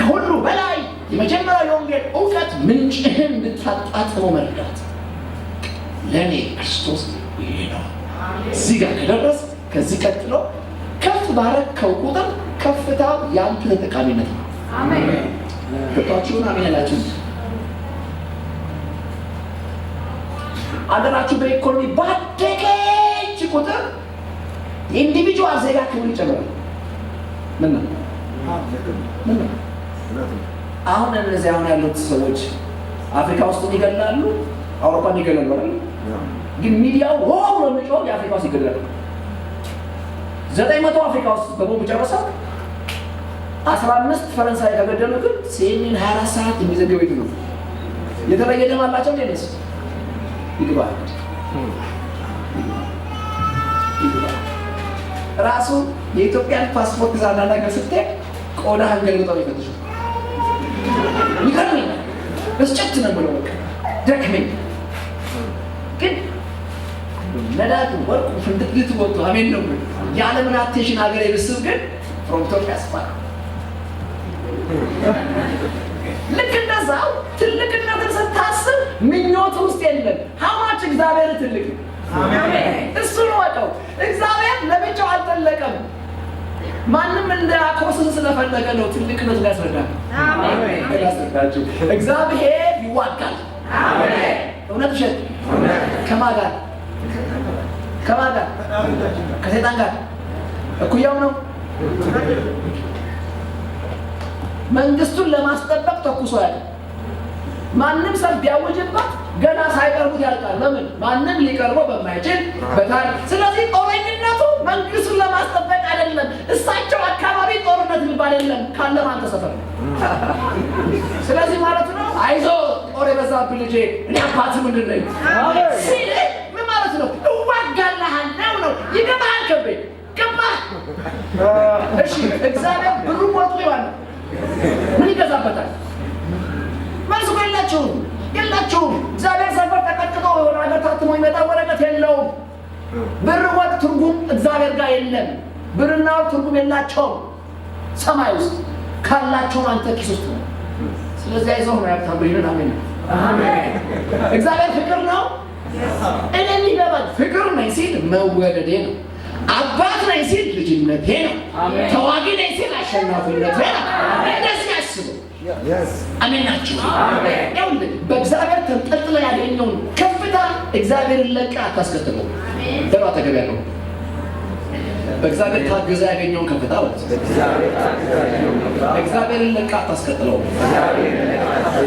Speaker 1: ከሁሉ በላይ የመጀመሪያው የወንጌል እውቀት ምንጭህን እንድታጣጥመው መርዳት። ለእኔ ክርስቶስ ይሄ ነው። እዚህ ጋር ከደረስ ከዚህ ቀጥሎ ከፍ ባረከው ቁጥር ከፍታው ያንተ ተጠቃሚነት ነው። አሜን። ገብታችሁን? አሜን አላችሁ? አገራችሁ በኢኮኖሚ ባደገች ቁጥር የኢንዲቪጁዋል ዜጋ ክብር ይጨምራል። ምን ነው አሁን እነዚህ አሁን ያሉት ሰዎች አፍሪካ ውስጥ ይገላሉ፣ አውሮፓ ይገላሉ አይደል? ግን ሚዲያው ሆኖ የሚጮህ የአፍሪካ ውስጥ ይገላሉ። 900 አፍሪካ ውስጥ በቦምብ ጨረሰው 15 ፈረንሳይ ከገደሉ ግን ሲኤንኤን 24 ሰዓት የሚዘገበው ይሉ የተለየ ደም አላቸው እንደነሱ ይግባል። ራሱ የኢትዮጵያን ፓስፖርት ዛና ነገር ስትሄድ ቆዳህን ገልብጠው ይፈትሹ። ይገርመኝ በስጨት ነው ብለው ደክመኝ ግን ነዳጁ ወርቁ ፍንድቅት ወጥቶ አሜን ነው የዓለምን አቴንሽን ሀገር ይብስብ ግን ፍሮም ኢትዮጵያ ስፋት ልክ እንደዛው ትልቅነትን ስታስብ ምኞት ውስጥ የለም። ሀማች እግዚአብሔር ትልቅ አሜን። እሱ ነው ወጣው። እግዚአብሔር ለብቻው አልተለቀም። ማንም እንደ አኮስን ስለፈለገ ነው ትልቅነቱን ያስረዳል። አሜን። ያስረዳችሁ እግዚአብሔር ይዋጋል። አሜን። እውነት ውሸት ከማን ጋር? ከማን ጋር? ከሰይጣን ጋር እኩያው ነው። መንግስቱን ለማስጠበቅ ተኩሶ ያለ ማንም ሰው ቢያወጅበት ገና ሳይቀርቡት ያልቃል። ለምን? ማንም ሊቀርበው በማይችል በታሪክ። ስለዚህ ጦረኝነቱ መንግስቱን ለማስጠበቅ አይደለም። እሳቸው አካባቢ ጦርነት የሚባል የለም። ካለ ማን ተሰፈረ? ስለዚህ ማለት ነው አይዞ ጦር የበዛብህ ልጄ እኔ አባት ምንድን ነኝ ሲል ምን ማለት ነው? እዋጋልሃለሁ ነው። ይገባሃል? ከቤ ገባህ? እሺ እግዚአብሔር ብሩ ሞቱ ይዋል ምን ይገዛበታል? መልሱ የላችሁም። እግዚአብሔር ሰፈር ተቀጥቅጦ የሆነ ነገር ታትሞ ይመጣ ወረቀት የለውም። ብር ወጥ ትርጉም እግዚአብሔር ጋር የለም። ብርና ወጥ ትርጉም የላቸውም። ሰማይ ውስጥ ካላቸው አንተ ኪስ ውስጥ ነው። ስለዚህ አይዞህ ነው ያልታበ ይልን። አሜን አሜን። እግዚአብሔር ፍቅር ነው። እኔ የሚገባኝ ፍቅር ነኝ ሲል መወደዴ ነው። አባት ነኝ ሲል ልጅነቴ ነው። ተዋጊ ነኝ ሲል አሸናፊነቴ ነው። እንደዚህ አስቡ። አሜን ናችሁ? አሜን። በእግዚአብሔር ተንጠልጥሎ ያገኘውን ከፍታ እግዚአብሔርን ለቃ አታስከትለው። ደባ ተገቢ ያለው በእግዚአብሔር ታግዘ ያገኘውን ከፍታ ወጥ እግዚአብሔርን ለቃ አታስከትለው።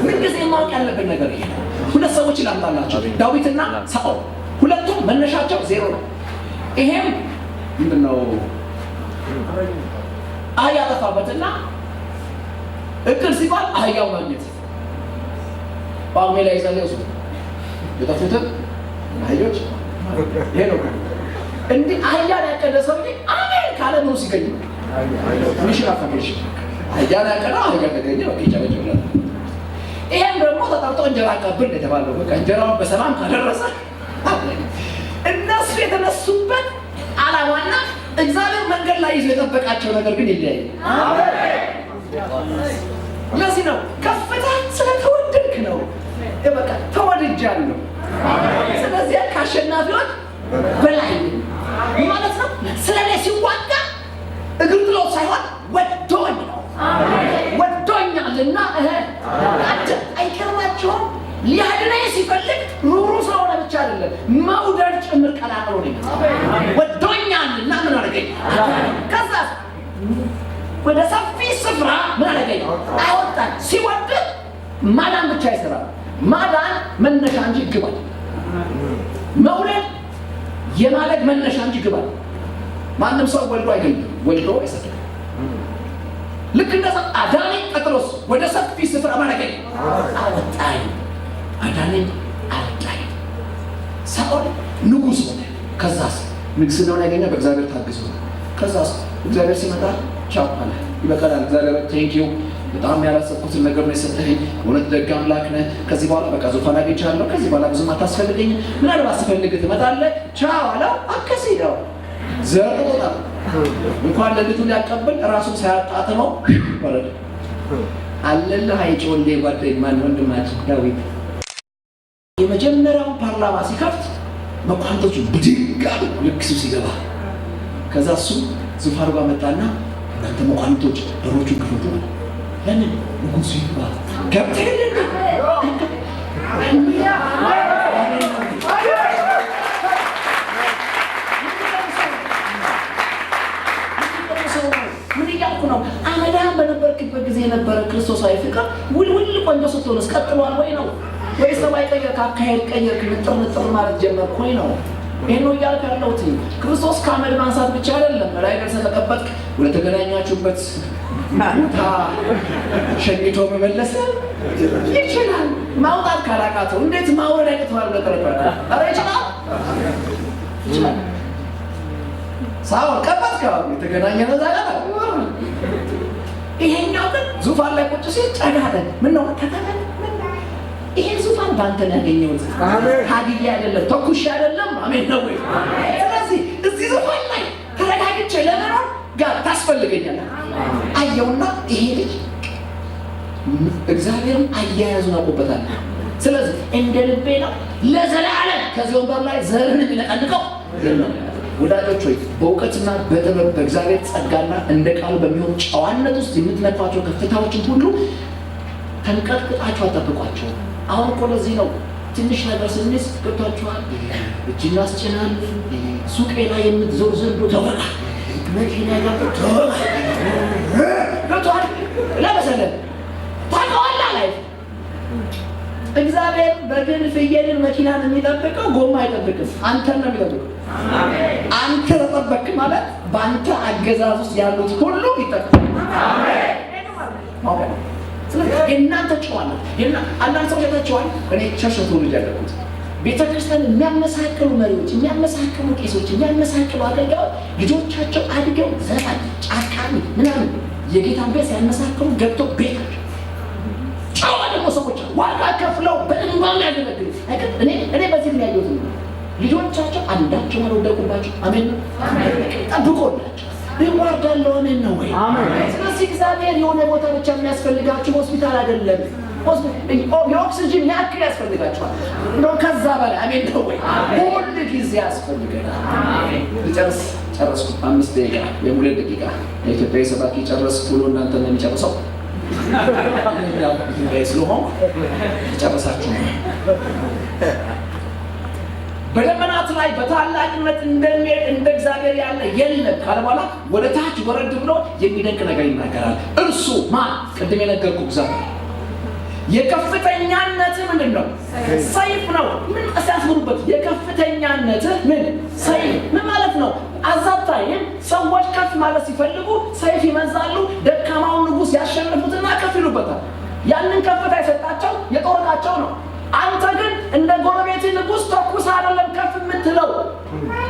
Speaker 1: ምን ጊዜ ማወቅ ያለብን ነገር ይሄ ነው። ሁለት ሰዎች ላምጣላችሁ፣ ዳዊትና ሳኦል። ሁለቱም መነሻቸው ዜሮ ነው። ይሄም ምንድነው? አህያ ጠፋበትና እቅድ ሲባል አህያው ማግኘት ጳጉሜ ላይ ጸለዩ የጠፉትን አህዮች ይሄ ነው። እንዲህ አህያን ያቀደ ሰውዬ አሜን ካለ ነው ሲገኝ ነው ሚሽን አፋሚሽን አህያን ያቀደ አህያ ተገኘ በቃ ይጨበጨብላል። ይሄም ደግሞ ተጠርቶ እንጀራ አቀብል የተባለው በቃ እንጀራውን በሰላም ካደረሰ እነሱ የተነሱበት ዓላማና እግዚአብሔር መንገድ ላይ ይዞ የጠበቃቸው ነገር ግን ይለያል። ለዚህ ነው ከፍታ ስለተወደድክ ነው። በቃ ተወድጃለሁ። ስለዚህ ከአሸናፊዎች በላይ ማለት ነው። ስለኔ ሲዋጋ እግር ጥሎ ሳይሆን ወዶኝ ነው። ወዶኛልና አይገርማችሁም? ሊያድነኝ ሲፈልግ ሩሩ ስለሆነ ብቻ አይደለም መውደድ ጭምር ቀላቅሎ ነው። ወዶኛልና ምን አደረገኝ? ከዛ ወደ ሰፊ ስፍራ ምን አደረገኝ? አወጣኝ። ሲወድ ማዳን ብቻ አይሰራም። ማዳን መነሻ እንጂ ግብ አይደለም። መውለድ የማለድ መነሻ እንጂ ግብ አይደለም። ማንም ሰው ወልዶ አይገኝም፣ ወልዶ አይሰጥም። ልክ እንደዛ አዳነኝ። ቀጥሎስ ወደ ሰፊ ስፍራ ምን አደረገኝ? አወጣኝ። አዳነኝ፣ አወጣኝ። ሳኦል ንጉሥ ሆነ። ከዛስ ንግስናውን ያገኘ በእግዚአብሔር ታግዞ። ከዛስ እግዚአብሔር ሲመጣ ቻው አለ። ይበቃል እግዚአብሔር ቴንክ ዩ በጣም ያላሰብኩትን ነገር ነው የሰጠኸኝ። እውነት ደግ አምላክ ነህ። ከዚህ በኋላ በቃ ዙፋን አግኝቻለሁ። ከዚህ በኋላ ብዙም አታስፈልገኝም። ምናልባት ስፈልግ ትመጣለህ። ቻው አለው። አከሲደው ዘርጦታ እንኳን ለልጁን ያቀብል ራሱን ሳያጣጥመው ወረደ። አለልህ አይጮሌ ጓደኛ ማን ወንድማችን ዳዊት የመጀመሪያውን ፓርላማ ሲከፍት መኳንቶቹ ብድግ አሉ ልክ እሱ ሲገባ። ከዛ እሱ ዙፋኑ ጋር መጣና እናንተ መኳንቶች በሮቹን ክፈቱ አለ። ለምን ንጉሡ ይግባ ገብተህ ምን እያልኩ ነው? አመዳም በነበርክበት ጊዜ የነበረ ክርስቶሳዊ ፍቅር ውልውል ቆንጆ ስትሆንስ ቀጥሏል ወይ ነው? ወይስ ሰማይ ቀየርክ፣ አካሄድ ቀየርክ፣ ንጥር ማለት ጀመርክ ወይ ነው? ይሄን ነው እያልኩ ያለሁት። ክርስቶስ ከአመድ ማንሳት ብቻ አይደለም። ላይ ደርሰህ ተቀበጥክ፣ ወደ ተገናኛችሁበት ቦታ ሸኝቶ መመለስ ይችላል። ማውጣት ካላቃተው እንዴት ማውረድ ያቅተዋል? ለተረፈረ አረ ይችላል። ሳውል ቀበጥከው የተገናኘ ነው ዛሬ። ይሄኛው ግን ዙፋን ላይ ቁጭ ሲል ጨጋደ ምን ነው ከተመን ይሄ ዙፋን ባንተ ነው ያገኘሁት። አሜን። ሀዲያ አይደለም ተኩሽ አይደለም። አሜን ነው ወይ? ስለዚህ እዚህ ዙፋን ላይ ተረጋግቼ ለመኖር ጋር ታስፈልገኛለህ። አየውና ይሄ ልጅ እግዚአብሔርን አያያዙን አውቆበታል። ስለዚህ እንደ ልቤ ነው ለዘላለም ከዚህ ወንበር ላይ ዘርን የሚነቀንቀው የለም። ወዳጆች ሆይ በእውቀትና በጥበብ በእግዚአብሔር ጸጋና እንደ ቃሉ በሚሆን ጨዋነት ውስጥ የምትነኳቸው ከፍታዎችን ሁሉ ተንቀጥቅጣችሁ አጠብቋቸው። አሁን እኮ ለዚህ ነው ትንሽ ነገር ስንስ ገብቷችኋል። እጅ እናስጭናለን። ሱቄ ላይ የምትዞር ዘንዶ ተወራ መኪና ጋር ተወራ ገብቷል። ለመሰለን ታውቀዋለህ ላይ እግዚአብሔር በግን ፍየልን መኪናን የሚጠብቀው ጎማ አይጠብቅም፣ አንተን ነው የሚጠብቀው። አንተ ተጠበቅ ማለት በአንተ አገዛዝ ውስጥ ያሉት ሁሉ ይጠብቃል። አሜን። ስለዚህ እናንተ ጨዋነት አንዳንድ ሰዎች ያታቸዋል። እኔ ቸርች ልጅ ያለኩት ቤተክርስቲያን የሚያመሳክሉ መሪዎች፣ የሚያመሳክሉ ቄሶች፣ የሚያመሳክሉ አገልጋዮች ልጆቻቸው አድገው ዘፋኝ ጫቃሚ ምናምን የጌታን ቤት ሲያመሳክሉ ገብቶ ቤታቸው ጨዋ ደግሞ ሰዎች ዋጋ ከፍለው በእንባም ያገለግሉ። እኔ በዚህ ነው ያየሁት። ልጆቻቸው አንዳቸው አልወደቁባቸው። አሜን ነው። ጠብቆላቸው ይዋርዳሉ። አሜን ነው ወይ? ስለዚህ እግዚአብሔር የሆነ ቦታ ብቻ የሚያስፈልጋችሁ ሆስፒታል አይደለም። የኦክሲጅን ያክል ያስፈልጋችኋል። እንደው ከዛ በላይ አሜን ነው ወይ? ሁል ጊዜ ያስፈልገናል። ጨረስኩ። 5 ደቂቃ ወይም 2 ደቂቃ ለኢትዮጵያ ሰባኪ ጨረስኩ ብሎ እናንተ ነው የሚጨርሰው። ስለሆነ ጨረሳችሁ። በደመናት ላይ በታላቅነት እንደሚሄድ እንደ እግዚአብሔር ያለ የለም ካለ በኋላ ወደ ታች ወረድ ብሎ የሚደንቅ ነገር ይናገራል። እርሱ ማን? ቅድም የነገርኩ እግዚአብሔር። የከፍተኛነት ምንድን ነው? ሰይፍ ነው። ምን አሳስቡበት? የከፍተኛነት ምን ሰይፍ ምን ማለት ነው? አዛብታይም ሰዎች ከፍ ማለት ሲፈልጉ ሰይፍ ይመዛሉ። ደካማውን ንጉሥ ያሸንፉትና ከፍ ይሉበታል። ያንን ከፍታ የሰጣቸው የጦር ዕቃቸው ነው። አንተ ግን እንደ ጎረቤት ንጉሥ ተኩስ አይደለም ከፍ የምትለው።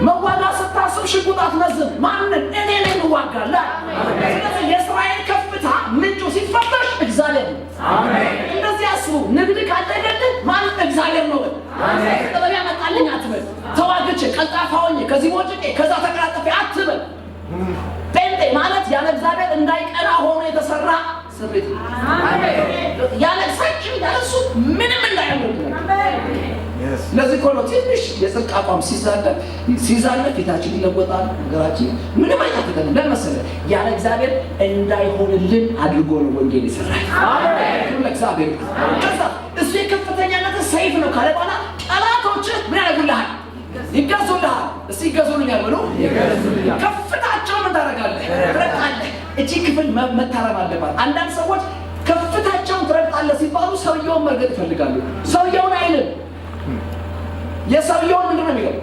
Speaker 1: መዋጋት ስታስብ ሽጉጥ አትመዝም። ማንን? እኔ ነኝ እዋጋለሁ። ስለዚህ የእስራኤል ከፍታ ምንጩ ሲፈተሽ እግዚአብሔር ነው። እንደዚህ አስቡ። ንግድ ካደገልህ ማን? እግዚአብሔር ነው። ጥበብ ያመጣልኝ አትበል። ተዋግቼ ቀልጣፋ ሆኜ ከዚህ ወጭቄ ከዛ ተቀላጠፌ አትበል። ጴንጤ ማለት ያለ እግዚአብሔር እንዳይቀና ሆኖ የተሰራ ስሪት ያለ ሰጭም ያለሱ ምንም እንዳያደርግ። ለዚህ እኮ ነው ትንሽ የጽድቅ አቋም ሲዛነፍ ፊታችን ይለወጣል። ነገራችን ምንም አይታፈተንም። ለመሰለህ ያለ እግዚአብሔር እንዳይሆንልን አድርጎ ነው ወንጌል ይሰራል። አሜን። ለእግዚአብሔር ከዛ እሱ የከፍተኛነት ሰይፍ ነው ካለ በኋላ ጠላቶች ምን ያደርጉልሃል? ይገዙልሃል። እስቲ ይገዙልኛል ብሎ ከፍታቸው ምን ታደርጋለህ? ትረግጣለህ። እቺ ክፍል መታረም አለባት። አንዳንድ ሰዎች ከፍታቸውን ትረግጣለህ ሲባሉ ሰውየውን መርገጥ ይፈልጋሉ። ሰውየውን አይልም። የሰውየውን ምንድን ነው የሚለው?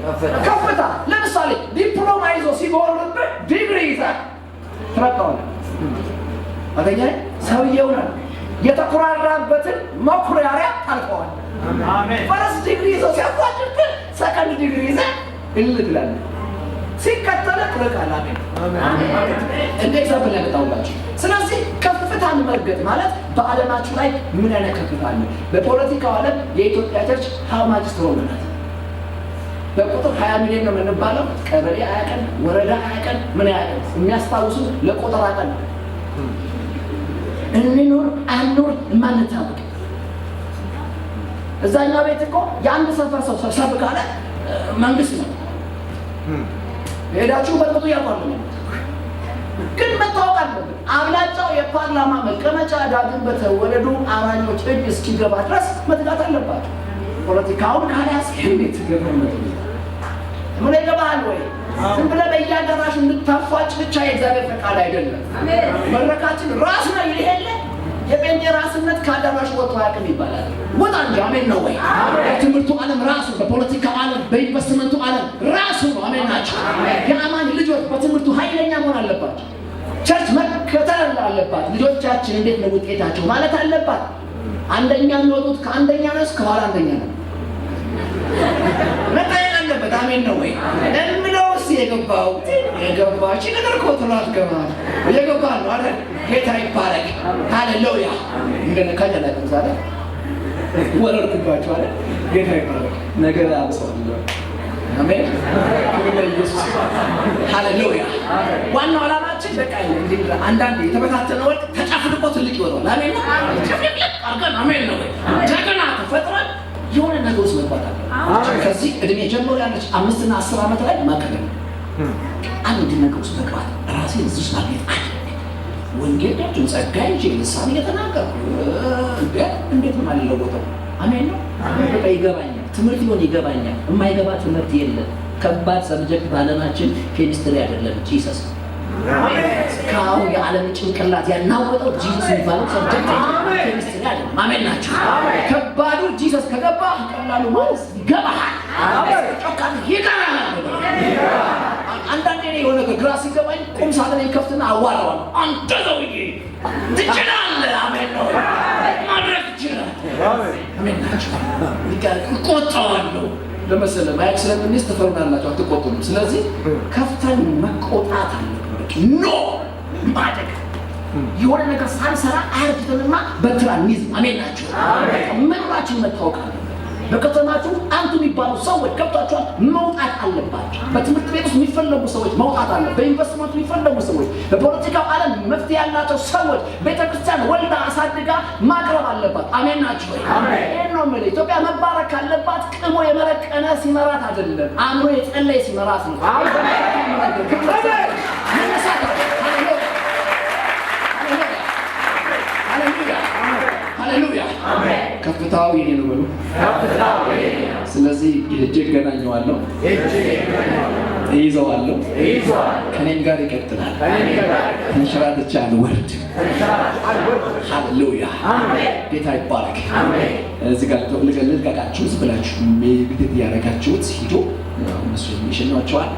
Speaker 1: ከፍታ። ለምሳሌ ዲፕሎማ ይዞ ሲጎርብህ ዲግሪ ይዘህ ትረግጠዋለህ። አገኘ ሰውየውን የተኩራራበትን መኩሪያሪያ ታልፈዋል። አሜን። ፈረስ ዲግሪ ይዞ ሲያፋጭት ሰከንድ ዲግሪ ይዘህ እልትላለህ። ሲከተለ ትረቃለህ። አሜን። እንደ ኤግዛምፕል ያመጣሁላችሁ። ስለዚህ ከፍታ
Speaker 3: ከፍታን መርገጥ ማለት በዓለማችሁ ላይ ምን አይነት ከፍታ አለ? በፖለቲካው ዓለም የኢትዮጵያ ቸርች ሃው ማች ስትሮንግ ናት? በቁጥር 20 ሚሊዮን ነው የምንባለው። ቀበሌ አያቀን፣ ወረዳ አያቀን፣ ምን አያቀን። የሚያስታውሱ ለቁጥር አቀን እንኑር አንኑር ማንታወቅ። እዛኛው ቤት እኮ የአንድ ሰፈር ሰው ሰብሰብ ካለ መንግስት ነው ሄዳችሁ በጥጡ ያቋሉ። ግን መታወቅ አለብን። አብላጫው የፓርላማ መቀመጫ ዳግም በተወለዱ አማኞች እጅ እስኪገባ ድረስ መትጋት አለባቸው። ፖለቲካውን ካላስ እንዴት ገበመት ምን ይገባል ወይ? ዝም ብለህ በየአዳራሽ እንድታፏጭ ብቻ የእግዚአብሔር ፈቃድ አይደለም። መድረካችን ራስ ነው ይሄለ የጴንጤ ራስነት ከአዳራሽ ወጥቶ አያውቅም ይባላል። ወጣ እንጂ አሜን ነው ወይ? በትምህርቱ ዓለም ራሱ፣ በፖለቲካው ዓለም፣ በኢንቨስትመንቱ ዓለም ራሱ ነው። አሜን ናቸው። የአማኝ ልጆች በትምህርቱ ኃይለኛ መሆን አለባቸው። ቸርች መከተል አለባት። ልጆቻችን እንዴት ነው ውጤታቸው ማለት አለባት። አንደኛ የሚወጡት ከአንደኛ ነው ከኋላ አንደኛ ነው መታየት አለበት። አሜን ነው ወይ? ለምንውስ የገባች ነገር ኮትራት ገባ የገባ ነው አይደል? ጌታ ይባረክ። ሃሌሉያ። እንደነ ካጀላችሁ ዛሬ ወረርኩባችሁ አይደል? ጌታ ይባረክ። ነገር አብሰው አሜን። ኢየሱስ ሃሌሉያ። ዋናው ዓላማችን በቃ እንዴ አንዳንዴ የተበታተነ ወርቅ ተጫፍልቆ ትልቅ ይወጣል። አሜን ነው። አገን አሜን ነው። ጀግና ተፈጥሯል። የሆነ ነገር ውስጥ መግባት አለ። ከዚህ እድሜ ጀምሮ ያለች 5 እና 10 ዓመት ላይ ማከለም አንድ ነገር ውስጥ መግባት ራሴን እዚህ ውስጥ ማግኘት አለ። ወንጌላችን ጸጋይ ልሳን እየተናገርኩ እንዴት ነው የማልለወጠው? አሜን ነው። በቃ ይገባኛል። ትምህርት ይሆን ይገባኛል። የማይገባ ትምህርት የለም። ከባድ ሰብጀክት ባለማችን ኬሚስትሪ አይደለም፣ ጂሰስ ነው። ካው የዓለም ጭንቅላት ያናወጠው ጂሰስ የሚባለው ሰብጀክት ኬሚስትሪ አይደለም። አሜን ናቸው። ከባዱ ጂሰስ ከገባ ቀላሉ ማለት ይገባሃል። ጮካን ይገባሃል። አንዳንዴ የሆነ ግራ ሲገባኝ ቁም ሳጥን ይከፍትና አዋራዋለሁ። አንተ ሰውዬ ትችላለህ። አሜን ነው። ማድረግ ትችላለህ። አሜን ናቸው። እቆጣዋለሁ ለመሰለህ ማየት ስለምንስ ተፈርናላችሁ አትቆጡም። ስለዚህ ከፍተን መቆጣት አለብን። ኖ ማደግ የሆነ ነገር ሳንሰራ አርጅተንማ በትራኒዝ አሜን ናቸው። ምንራችን መታወቅ አለበት። በከተማችሁ አንቱ የሚባሉ ሰዎች ገብቷቸዋል መውጣት አለባቸው። በትምህርት ቤት ውስጥ የሚፈለጉ ሰዎች መውጣት አለ። በኢንቨስትመንት የሚፈለጉ ሰዎች፣ በፖለቲካው ዓለም መፍትሄ ያላቸው ሰዎች ቤተክርስቲያን ወልዳ አሳድጋ ማቅረብ አለባት። አሜን ናቸው። ይሄን ነው የምልህ። ኢትዮጵያ መባረክ ካለባት ቅሞ የመረቀነ ሲመራት አይደለም፣ አምሮ የጸለየ ሲመራት ነው። ሃሌሉያ። ከፍታው የኔ ነው በሉ። ስለዚህ እጄ ገናኘዋለሁ፣ እይዘዋለሁ፣ ከኔም ጋር ይቀጥላል። ተንሸራትቼ አልወርድም። ሃሌሉያ። ጌታ ይባረክ። እዚህ ጋር ልቀቃችሁ ብላችሁ ሜዲቴት ያደረጋችሁት ሂዶ እነሱ የሚሸኟቸዋል።